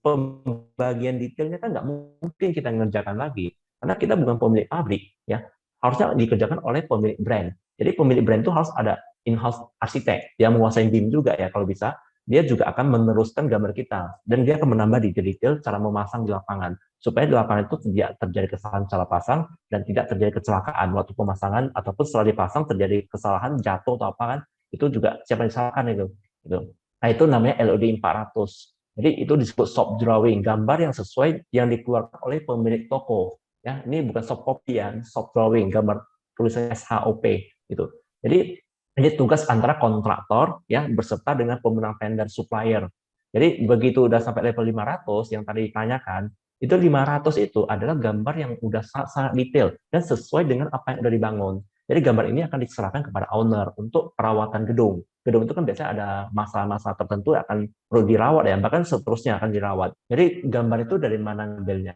pembagian detailnya kan nggak mungkin kita ngerjakan lagi. Karena kita bukan pemilik pabrik, ya. Harusnya dikerjakan oleh pemilik brand. Jadi pemilik brand itu harus ada in-house arsitek yang menguasai BIM juga ya kalau bisa. Dia juga akan meneruskan gambar kita dan dia akan menambah di detail cara memasang di lapangan supaya di lapangan itu tidak terjadi kesalahan salah pasang dan tidak terjadi kecelakaan waktu pemasangan ataupun setelah dipasang terjadi kesalahan jatuh atau apa kan itu juga siapa yang disalahkan itu. Nah itu namanya LOD 400. Jadi itu disebut soft drawing, gambar yang sesuai yang dikeluarkan oleh pemilik toko. Ya, ini bukan soft copy ya, soft drawing, gambar tulisannya SHOP gitu. Jadi ini tugas antara kontraktor ya beserta dengan pemenang tender supplier. Jadi begitu udah sampai level 500 yang tadi ditanyakan, itu 500 itu adalah gambar yang udah sangat detail dan sesuai dengan apa yang udah dibangun. Jadi gambar ini akan diserahkan kepada owner untuk perawatan gedung. Gedung itu kan biasanya ada masalah-masalah tertentu akan perlu dirawat ya, bahkan seterusnya akan dirawat. Jadi gambar itu dari mana ngambilnya?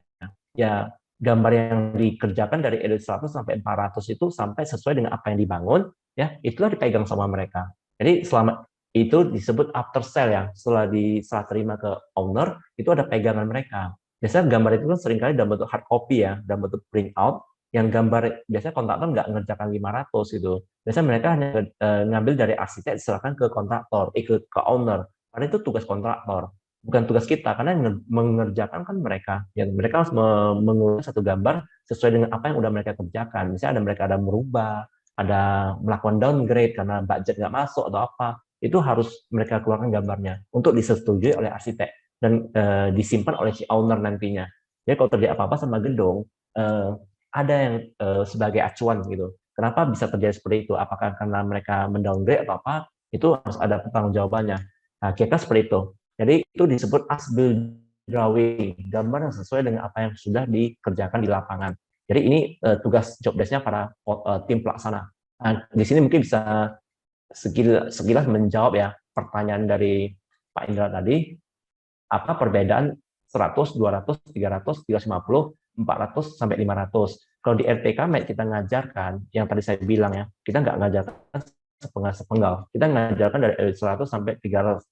Ya gambar yang dikerjakan dari edit 100 sampai 400 itu sampai sesuai dengan apa yang dibangun, ya itulah dipegang sama mereka. Jadi selama itu disebut after sale ya, setelah diserah terima ke owner, itu ada pegangan mereka. Biasanya gambar itu kan seringkali dalam bentuk hard copy ya, dalam bentuk print out, yang gambar biasanya kontraktor nggak ngerjakan 500 gitu. Biasanya mereka hanya ngambil dari arsitek diserahkan ke kontraktor, ke owner. Karena itu tugas kontraktor, bukan tugas kita, karena yang mengerjakan kan mereka. Yang mereka harus mengurus satu gambar sesuai dengan apa yang udah mereka kerjakan. Misalnya mereka ada merubah, ada melakukan downgrade karena budget nggak masuk atau apa, itu harus mereka keluarkan gambarnya untuk disetujui oleh arsitek dan disimpan oleh si owner nantinya. Jadi kalau terjadi apa-apa sama gedung, ada yang sebagai acuan gitu. Kenapa bisa terjadi seperti itu? Apakah karena mereka mendowngrade atau apa? Itu harus ada pertanggungjawabannya. Nah, kira-kira seperti itu. Jadi itu disebut as-built drawing, gambar yang sesuai dengan apa yang sudah dikerjakan di lapangan. Jadi ini tugas job desk-nya para tim pelaksana. Nah, di sini mungkin bisa sekilas menjawab ya pertanyaan dari Pak Indra tadi, apa perbedaan 100, 200, 300, 350, 400 sampai 500. Kalau di RTK kita ngajarkan yang tadi saya bilang ya, kita nggak ngajarkan sepenggal. Kita ngajarkan dari 100 sampai 300.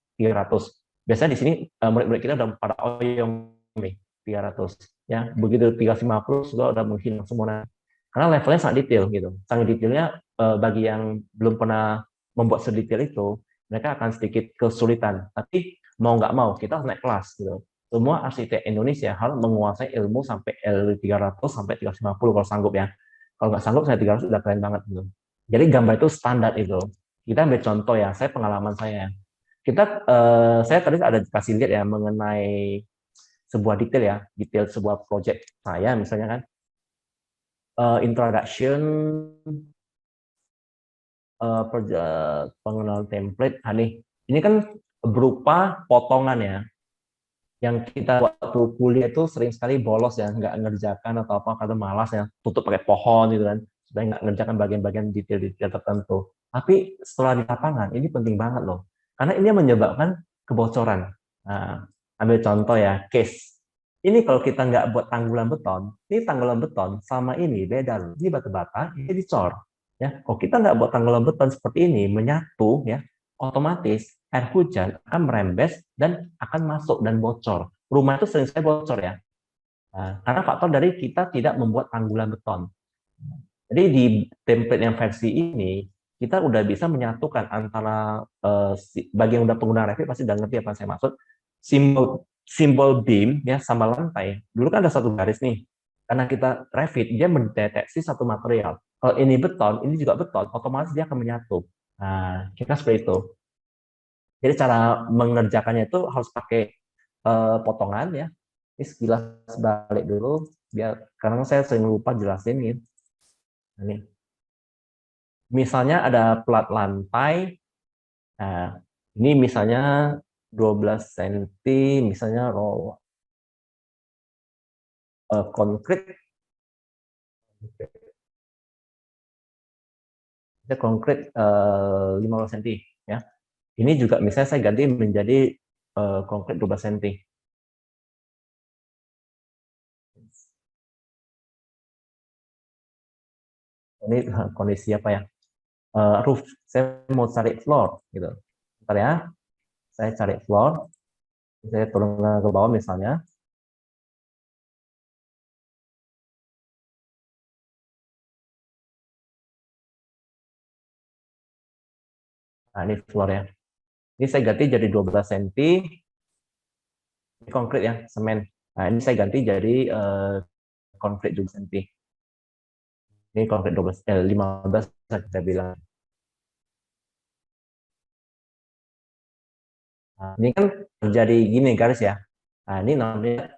Biasanya di sini murid-murid kita udah pada oyong nih 300 ya. Begitu 350 sudah udah menghilang semua. Karena levelnya sangat detail gitu. Sangat detailnya bagi yang belum pernah membuat sedetail itu, mereka akan sedikit kesulitan. Tapi mau nggak mau kita harus naik kelas gitu. Semua arsitek Indonesia harus menguasai ilmu sampai L300 sampai 350 kalau sanggup ya. Kalau nggak sanggup saya 300 udah keren banget gitu. Jadi gambar itu standar itu. Kita ambil contoh ya, saya pengalaman saya. Saya tadi ada kasih lihat ya mengenai sebuah detail sebuah project saya, misalnya kan introduction, pengenalan template. Nih, ini kan berupa potongan ya, yang kita waktu kuliah itu sering sekali bolos ya, nggak ngerjakan atau apa karena malas ya, tutup pakai pohon gitu kan, supaya nggak ngerjakan bagian-bagian detail-detail tertentu. Tapi setelah di lapangan, ini penting banget loh, karena ini menyebabkan kebocoran. Nah, ambil contoh ya, case. Ini kalau kita nggak buat tanggulan beton, ini tanggulan beton sama ini beda loh. Ini batu bata, ini dicor. Ya, kalau kita nggak buat tanggulan beton seperti ini, menyatu ya, otomatis air hujan akan merembes dan akan masuk dan bocor. Rumah itu sering sekali bocor ya. Nah, karena faktor dari kita tidak membuat tanggulan beton. Jadi di template yang versi ini, kita udah bisa menyatukan antara bagi yang udah pengguna Revit pasti udah ngerti apa yang saya maksud. Simbol beam ya sama lantai. Dulu kan ada satu garis nih. Karena kita Revit, dia mendeteksi satu material. Kalau ini beton, ini juga beton, otomatis dia akan menyatu. Nah, kita seperti itu. Jadi cara mengerjakannya itu harus pakai potongan ya. Ini sekilas balik dulu biar karena saya sering lupa jelasin gitu. Ini. Misalnya ada plat lantai. Nah, ini misalnya 12 cm misalnya roll konkrit. Konkrit 15 cm ya. Ini juga misalnya saya ganti menjadi konkrit 12 cm. Ini kondisi apa ya? Roof. Saya mau cari floor gitu. Bentar ya. Saya cari floor. Saya turun ke bawah misalnya. Nah, ini floor ya. Ini saya ganti jadi 12 cm. Ini konkrit ya, semen. Nah, ini saya ganti jadi konkrit 12 cm. Ini konkrit 15 kita bilang. Nah, ini kan terjadi gini garis ya. Nah, ini namanya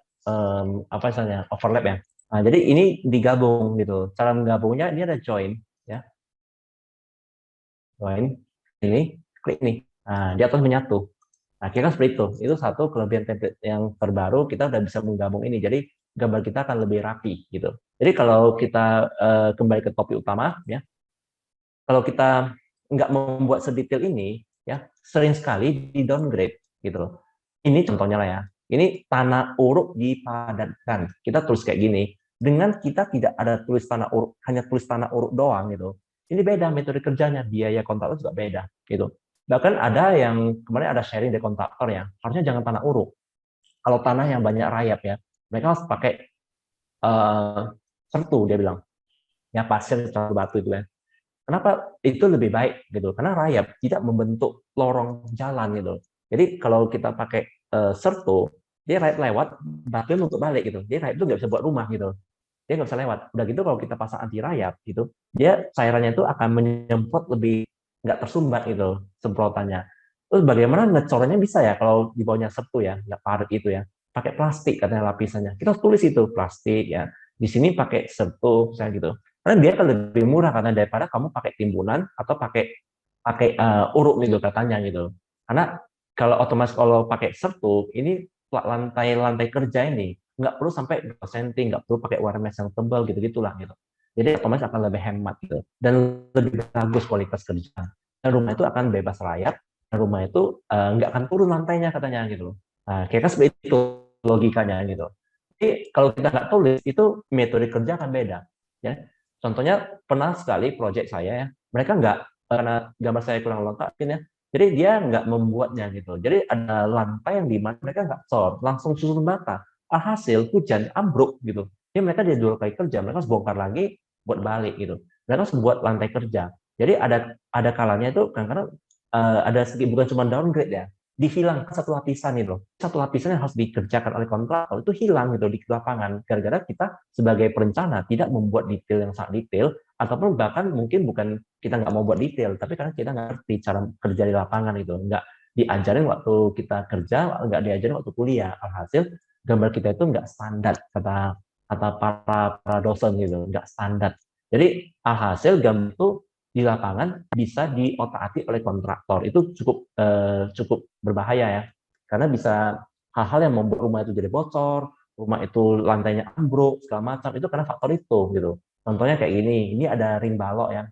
apa misalnya overlap ya. Nah, jadi ini digabung gitu. Cara menggabungnya ini ada join ya. Join ini, klik nih. Nah, di atas menyatu. Nah, kita seperti itu. Itu satu kelebihan template yang terbaru, kita udah bisa menggabung ini. Jadi gambar kita akan lebih rapi gitu. Jadi kalau kita kembali ke topik utama ya. Kalau kita nggak membuat sedetail ini ya, sering sekali di downgrade gitu. Ini contohnya lah ya. Ini tanah uruk dipadatkan. Kita tulis kayak gini. Dengan kita tidak ada tulis tanah uruk, hanya tulis tanah uruk doang gitu. Ini beda metode kerjanya, biaya kontraktor juga beda gitu. Bahkan ada yang kemarin ada sharing dari kontraktor ya, harusnya jangan tanah uruk. Kalau tanah yang banyak rayap ya, mereka harus pakai sertu dia bilang. Ya pasir atau batu itu kan. Kenapa itu lebih baik gitu? Karena rayap tidak membentuk lorong jalan gitu. Jadi kalau kita pakai sertu, dia rayap lewat, batunya untuk balik gitu. Dia rayap itu nggak bisa buat rumah gitu. Dia nggak bisa lewat. Udah gitu kalau kita pasang anti rayap gitu, dia cairannya itu akan menyemprot lebih nggak tersumbat gitu semprotannya. Terus bagaimana ngecornya bisa ya kalau di bawahnya sertu ya, nggak padat itu ya. Pakai plastik katanya lapisannya. Kita tulis itu plastik ya. Di sini pakai sertu saya gitu. Karena dia akan lebih murah karena daripada kamu pakai timbunan atau pakai pakai uruk gitu katanya gitu. Karena kalau otomatis kalau pakai sertu ini lantai kerja ini nggak perlu sampai 2 cm, nggak perlu pakai warna yang tebal gitu gitulah gitu. Jadi otomatis akan lebih hemat gitu dan lebih bagus kualitas kerja. Dan rumah itu akan bebas rayap dan rumah itu nggak akan turun lantainya katanya gitu. Nah, kira-kira seperti itu logikanya gitu. Jadi kalau kita nggak tulis itu metode kerja akan beda. Ya, contohnya pernah sekali proyek saya ya, mereka nggak karena gambar saya kurang lengkap ya, jadi dia nggak membuatnya gitu. Jadi ada lantai yang di mana mereka nggak cor, langsung susun bata. Alhasil hujan ambruk gitu. Jadi mereka dia 2 kali kerja, mereka harus bongkar lagi buat balik gitu. Mereka harus buat lantai kerja. Jadi ada kalanya itu kadang-kadang ada sedikit bukan cuma downgrade ya, dihilangkan satu lapisan itu. Satu lapisan yang harus dikerjakan oleh kontraktor itu hilang gitu di lapangan. Gara-gara kita sebagai perencana tidak membuat detail yang sangat detail, ataupun bahkan mungkin bukan kita nggak mau buat detail, tapi karena kita nggak ngerti cara kerja di lapangan itu, diajarin waktu kita kerja, nggak diajarin waktu kuliah. Alhasil gambar kita itu nggak standar, kata para dosen gitu, nggak standar. Jadi alhasil gambar itu di lapangan bisa diotak-atik oleh kontraktor. Itu cukup berbahaya ya, karena bisa hal-hal yang membuat rumah itu jadi bocor, rumah itu lantainya ambruk segala macam, itu karena faktor itu gitu. Contohnya kayak ini ada ring balok ya.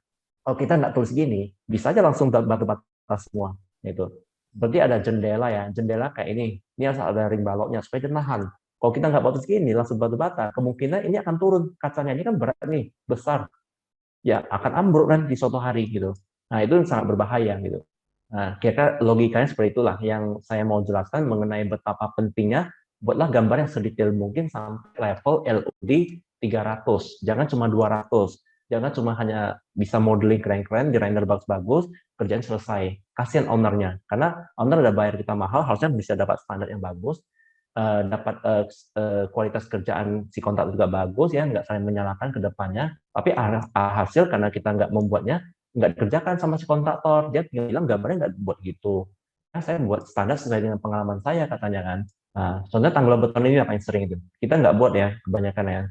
Kalau kita nggak tulis gini, bisa aja langsung batu bata semua gitu. Berarti ada jendela ya, jendela kayak ini harus ada ring baloknya supaya dia nahan. Kalau kita nggak tulis gini, langsung batu bata, kemungkinan ini akan turun kacanya, ini kan berat nih, besar, ya akan ambruk kan di suatu hari gitu. Nah itu sangat berbahaya gitu. Nah kira logikanya seperti itulah yang saya mau jelaskan mengenai betapa pentingnya buatlah gambar yang sedetail mungkin sampai level LOD 300, jangan cuma 200, jangan cuma hanya bisa modeling keren-keren, di render bagus-bagus, kerjaan selesai. Kasihan ownernya, karena owner udah bayar kita mahal, harusnya bisa dapat standar yang bagus, dapat kualitas kerjaan si kontrak juga bagus ya, nggak saling menyalahkan ke depannya. Tapi hasil karena kita nggak membuatnya, nggak dikerjakan sama si kontraktor, dia bilang gambarnya nggak buat gitu. Nah, saya buat standar sesuai dengan pengalaman saya katanya kan. Nah, contohnya tanggal beton ini apa yang sering itu? Kita nggak buat ya kebanyakan ya.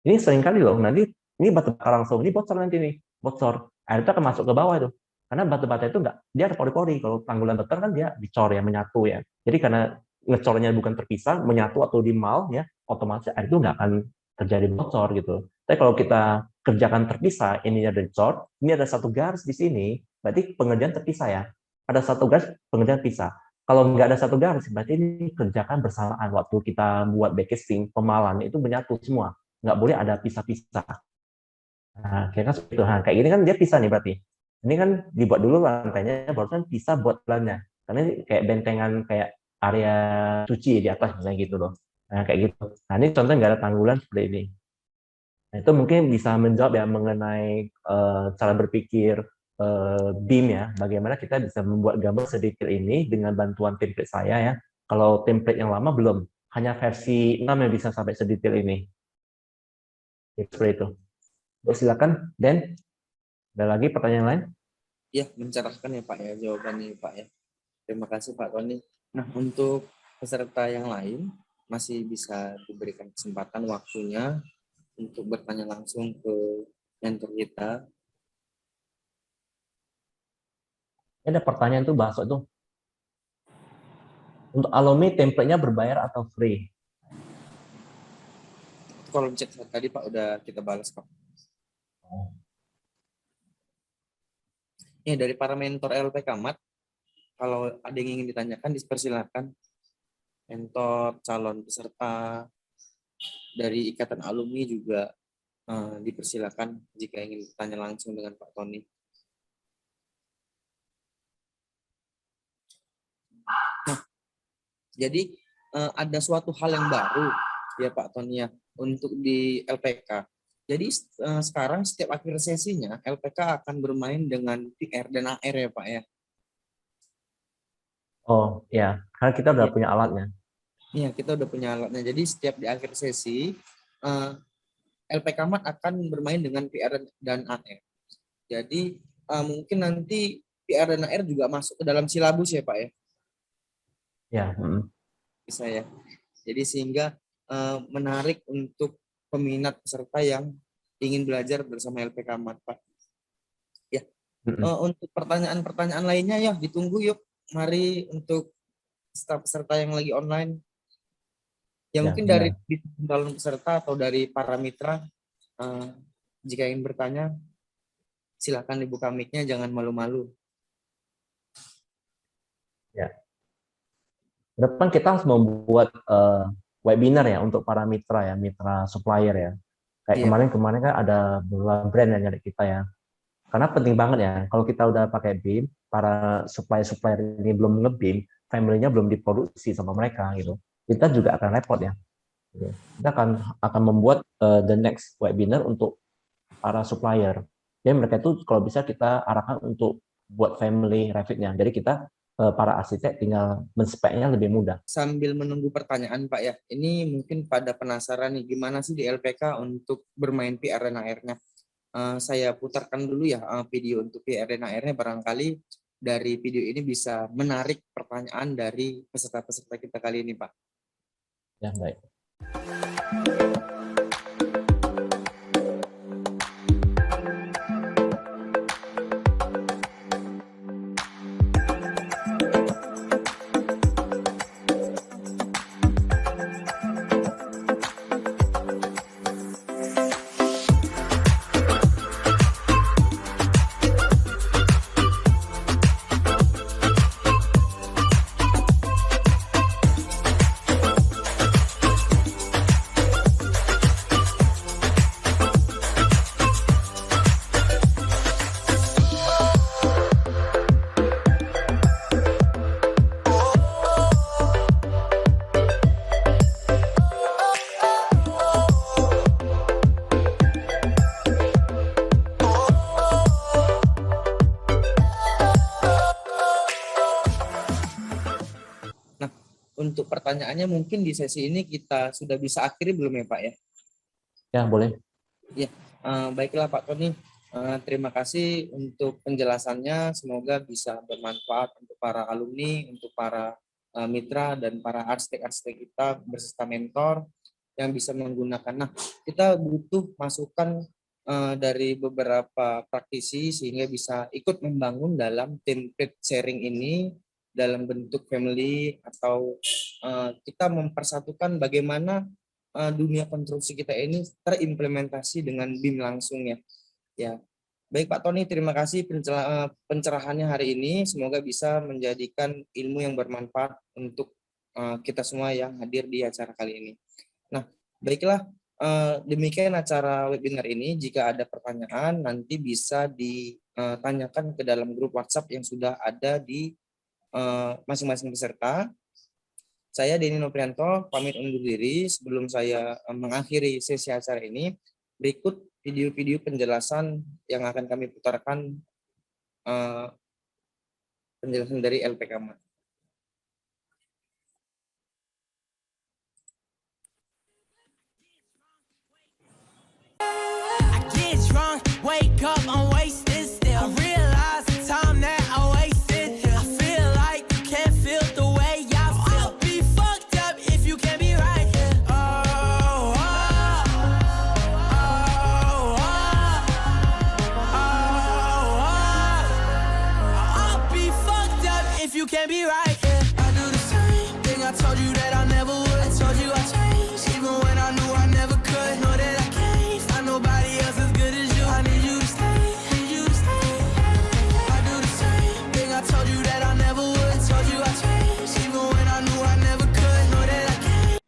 Ini sering kali loh, nanti ini batu bata langsung, ini bocor nanti nih, bocor. Air itu akan masuk ke bawah itu. Karena batu bata itu nggak, dia ada pori-pori. Kalau tanggulan beton kan dia dicor ya, menyatu ya. Jadi karena ngecornya bukan terpisah, menyatu atau di mal ya, otomatis air itu nggak akan terjadi bocor gitu. Tapi kalau kita kerjakan terpisah, ini ada dicor, ini ada satu garis di sini, berarti pengerjaan terpisah ya. Ada satu garis, pengerjaan pisah. Kalau nggak ada satu garis, berarti ini kerjakan bersamaan. Waktu kita buat backcasting, pemalan itu menyatu semua. Nggak boleh ada pisah-pisah. Nah, kayak kan seperti itu. Nah, kayak gini kan dia pisah nih berarti. Ini kan dibuat dulu lantainya, baru kan pisah buat pelannya. Karena ini kayak bentengan kayak area cuci di atas misalnya gitu loh. Nah, kayak gitu. Nah, ini contohnya nggak ada tanggulan seperti ini. Nah, itu mungkin bisa menjawab ya mengenai cara berpikir BIM ya. Bagaimana kita bisa membuat gambar sedetail ini dengan bantuan template saya ya. Kalau template yang lama belum, hanya versi 6 yang bisa sampai sedetail ini. Seperti itu. Silakan, Den. Ada lagi pertanyaan lain? Ya, mencerahkan ya Pak ya jawabannya Pak ya. Terima kasih Pak Tony. Nah, untuk peserta yang lain masih bisa diberikan kesempatan waktunya untuk bertanya langsung ke mentor kita. Ada pertanyaan tuh bahasa itu. Untuk alumni template-nya berbayar atau free? Kolom chat tadi Pak udah kita balas Pak. Ini dari para mentor LPK Mat, kalau ada yang ingin ditanyakan dipersilakan. Mentor, calon peserta dari Ikatan Alumni juga dipersilakan jika ingin bertanya langsung dengan Pak Tony. Nah, jadi ada suatu hal yang baru ya Pak Tony ya untuk di LPK. Jadi sekarang setiap akhir sesinya LPK akan bermain dengan PR dan AR ya Pak ya. Oh ya, karena kita udah punya alatnya. Iya, kita udah punya alatnya. Jadi setiap di akhir sesi LPK Mat akan bermain dengan PR dan AR. Jadi mungkin nanti PR dan AR juga masuk ke dalam silabus ya Pak ya. Ya. Bisa ya. Jadi sehingga menarik untuk peminat peserta yang ingin belajar bersama LPK Mat Pak. Ya. Untuk pertanyaan-pertanyaan lainnya ya ditunggu yuk. Mari untuk peserta yang lagi online. Ya, mungkin dari calon peserta atau dari para mitra jika ingin bertanya silakan dibuka mic-nya, jangan malu-malu. Ya. Depan kita harus membuat webinar ya untuk para mitra ya, mitra supplier ya. Kayak kemarin kan ada beberapa brand yang nyari kita ya. Karena penting banget ya, kalau kita udah pakai BIM, para supplier ini belum nge-BIM, family-nya belum diproduksi sama mereka gitu. Kita juga akan repot ya. Kita akan membuat the next webinar untuk para supplier. Jadi mereka itu kalau bisa kita arahkan untuk buat family Revit-nya. Jadi kita para arsitek tinggal men-spec-nya lebih mudah. Sambil menunggu pertanyaan Pak ya, ini mungkin pada penasaran nih gimana sih di LPK untuk bermain PR dan AR-nya. Saya putarkan dulu ya video untuk PR dan AR-nya barangkali dari video ini bisa menarik pertanyaan dari peserta-peserta kita kali ini, Pak. Ya, baik. Untuk pertanyaannya mungkin di sesi ini kita sudah bisa akhiri belum ya Pak ya? Ya, boleh. Ya, baiklah Pak Tony. Terima kasih untuk penjelasannya. Semoga bisa bermanfaat untuk para alumni, untuk para mitra dan para arsitek-arsitek kita beserta mentor yang bisa menggunakan. Nah, kita butuh masukan dari beberapa praktisi sehingga bisa ikut membangun dalam template sharing ini dalam bentuk family atau kita mempersatukan bagaimana dunia konstruksi kita ini terimplementasi dengan BIM langsung ya. Ya, baik Pak Tony, terima kasih pencerahannya hari ini. Semoga bisa menjadikan ilmu yang bermanfaat untuk kita semua yang hadir di acara kali ini. Nah, baiklah, demikian acara webinar ini. Jika ada pertanyaan, nanti bisa ditanyakan ke dalam grup WhatsApp yang sudah ada di masing-masing peserta. Saya Denny Noprianto pamit undur diri. Sebelum saya mengakhiri sesi acara ini, berikut video-video penjelasan yang akan kami putarkan penjelasan dari LPK Mat. I get drunk, wake up, I'm wasted still. I realize the time that I wasted. I feel like you can't feel the way I feel. I'll be fucked up if you can't be right here. Oh, oh, oh, oh, oh, oh. I'll be fucked up if you can't be right here. I do the same thing I told you that I never would. I told you I changed, even when I knew I never could. Know that I can't find nobody else as good as you. I need you to stay, need you to stay. I do the same thing I told you that I never would. I told you I changed, even when I knew I never could. Know that I can't.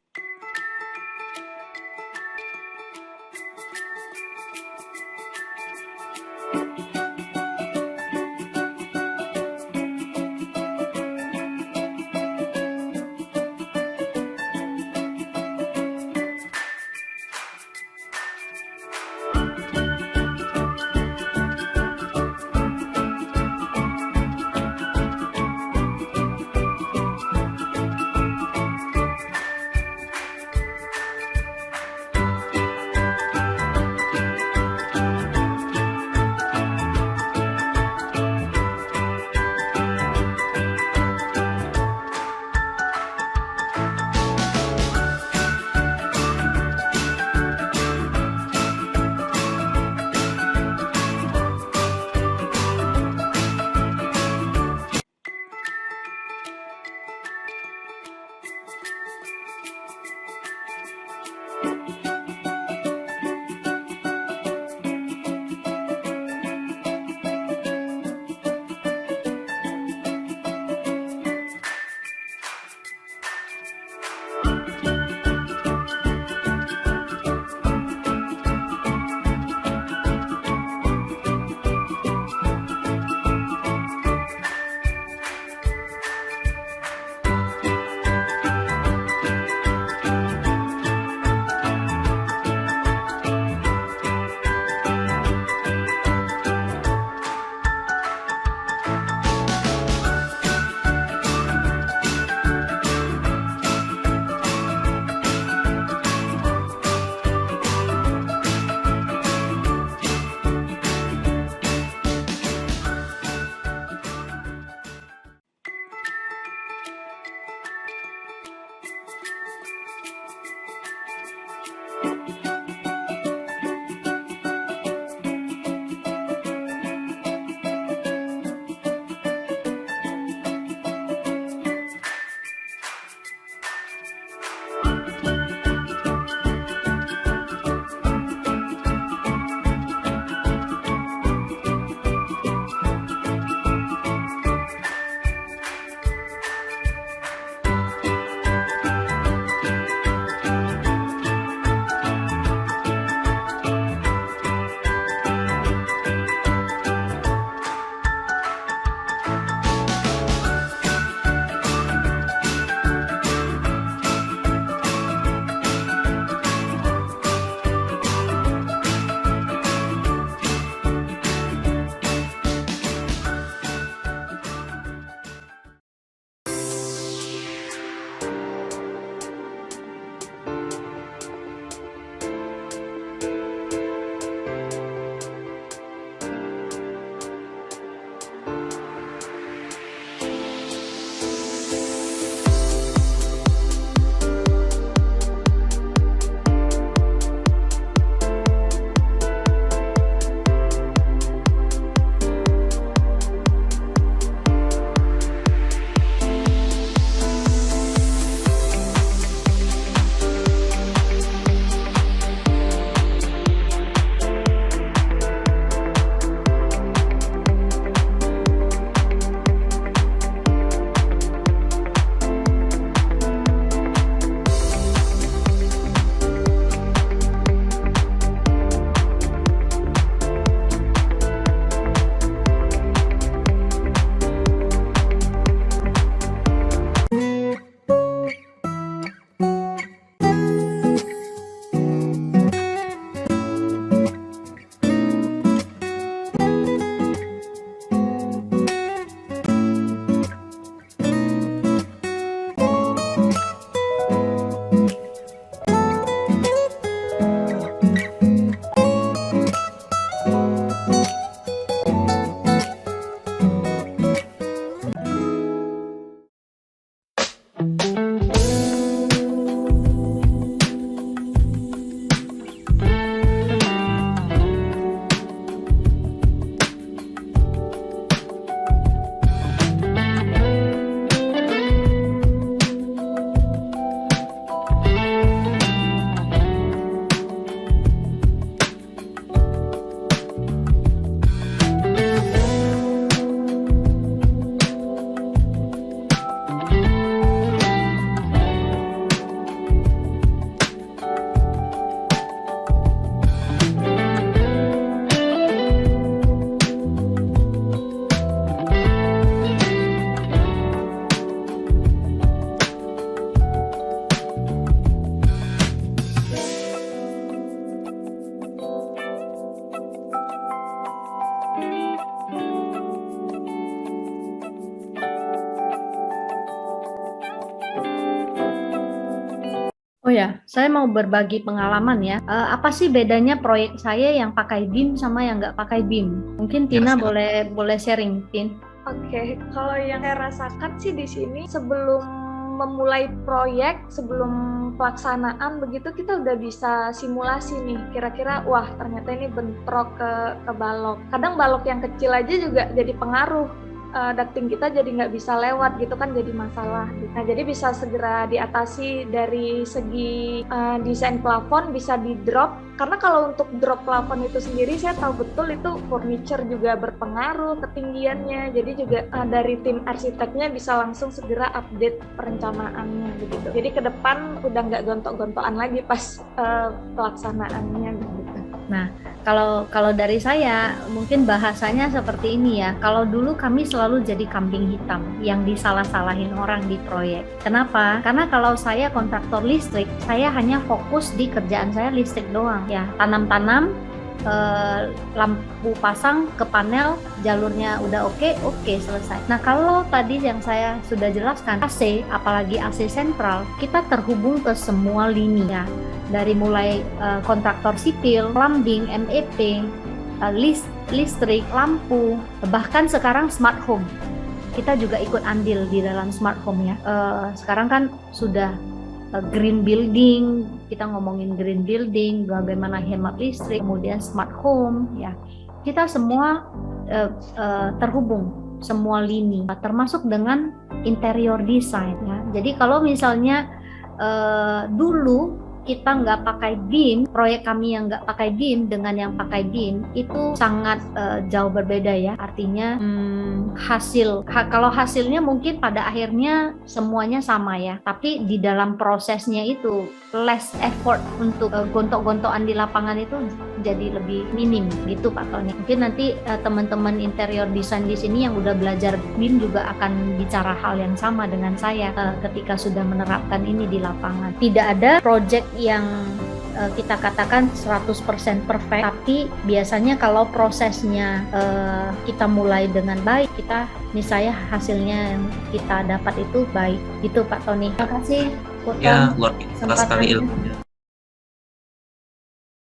ya, saya mau berbagi pengalaman ya. Apa sih bedanya proyek saya yang pakai BIM sama yang nggak pakai BIM? Mungkin Tina boleh sharing, Tin. Oke, kalau yang saya rasakan sih di sini sebelum memulai proyek, sebelum pelaksanaan begitu kita udah bisa simulasi nih. Kira-kira wah ternyata ini bentrok ke balok. Kadang balok yang kecil aja juga jadi pengaruh. Ducting kita jadi nggak bisa lewat gitu kan, jadi masalah. Nah jadi bisa segera diatasi dari segi desain plafon, bisa di drop, karena kalau untuk drop plafon itu sendiri saya tahu betul itu furniture juga berpengaruh ketinggiannya, jadi juga dari tim arsiteknya bisa langsung segera update perencanaannya begitu. Jadi ke depan udah nggak gontok-gontokan lagi pas pelaksanaannya gitu. Nah, kalau dari saya mungkin bahasanya seperti ini ya. Kalau dulu kami selalu jadi kambing hitam yang disalah-salahin orang di proyek. Kenapa? Karena kalau saya kontraktor listrik, saya hanya fokus di kerjaan saya listrik doang ya. Tanam-tanam, lampu pasang ke panel, jalurnya udah oke, selesai. Nah kalau tadi yang saya sudah jelaskan, AC, apalagi AC sentral, kita terhubung ke semua lini ya. Dari mulai kontraktor sipil, plumbing, MEP, listrik, lampu, bahkan sekarang smart home. Kita juga ikut andil di dalam smart home ya. Sekarang kan sudah green building, kita ngomongin green building, bagaimana hemat listrik, kemudian smart home ya. Kita semua terhubung, semua lini, termasuk dengan interior design ya. Jadi kalau misalnya dulu kita nggak pakai BIM, proyek kami yang nggak pakai BIM dengan yang pakai BIM itu sangat jauh berbeda ya. Artinya kalau hasilnya mungkin pada akhirnya semuanya sama ya, tapi di dalam prosesnya itu less effort untuk gontok-gontokan di lapangan itu jadi lebih minim gitu Pak Tony. Mungkin nanti teman-teman interior design di sini yang udah belajar BIM juga akan bicara hal yang sama dengan saya ketika sudah menerapkan ini di lapangan. Tidak ada project yang kita katakan 100% perfect, tapi biasanya kalau prosesnya kita mulai dengan baik, kita misalnya hasilnya yang kita dapat itu baik gitu Pak Tony. Terima kasih Ya, luar biasa sekali ilmunya.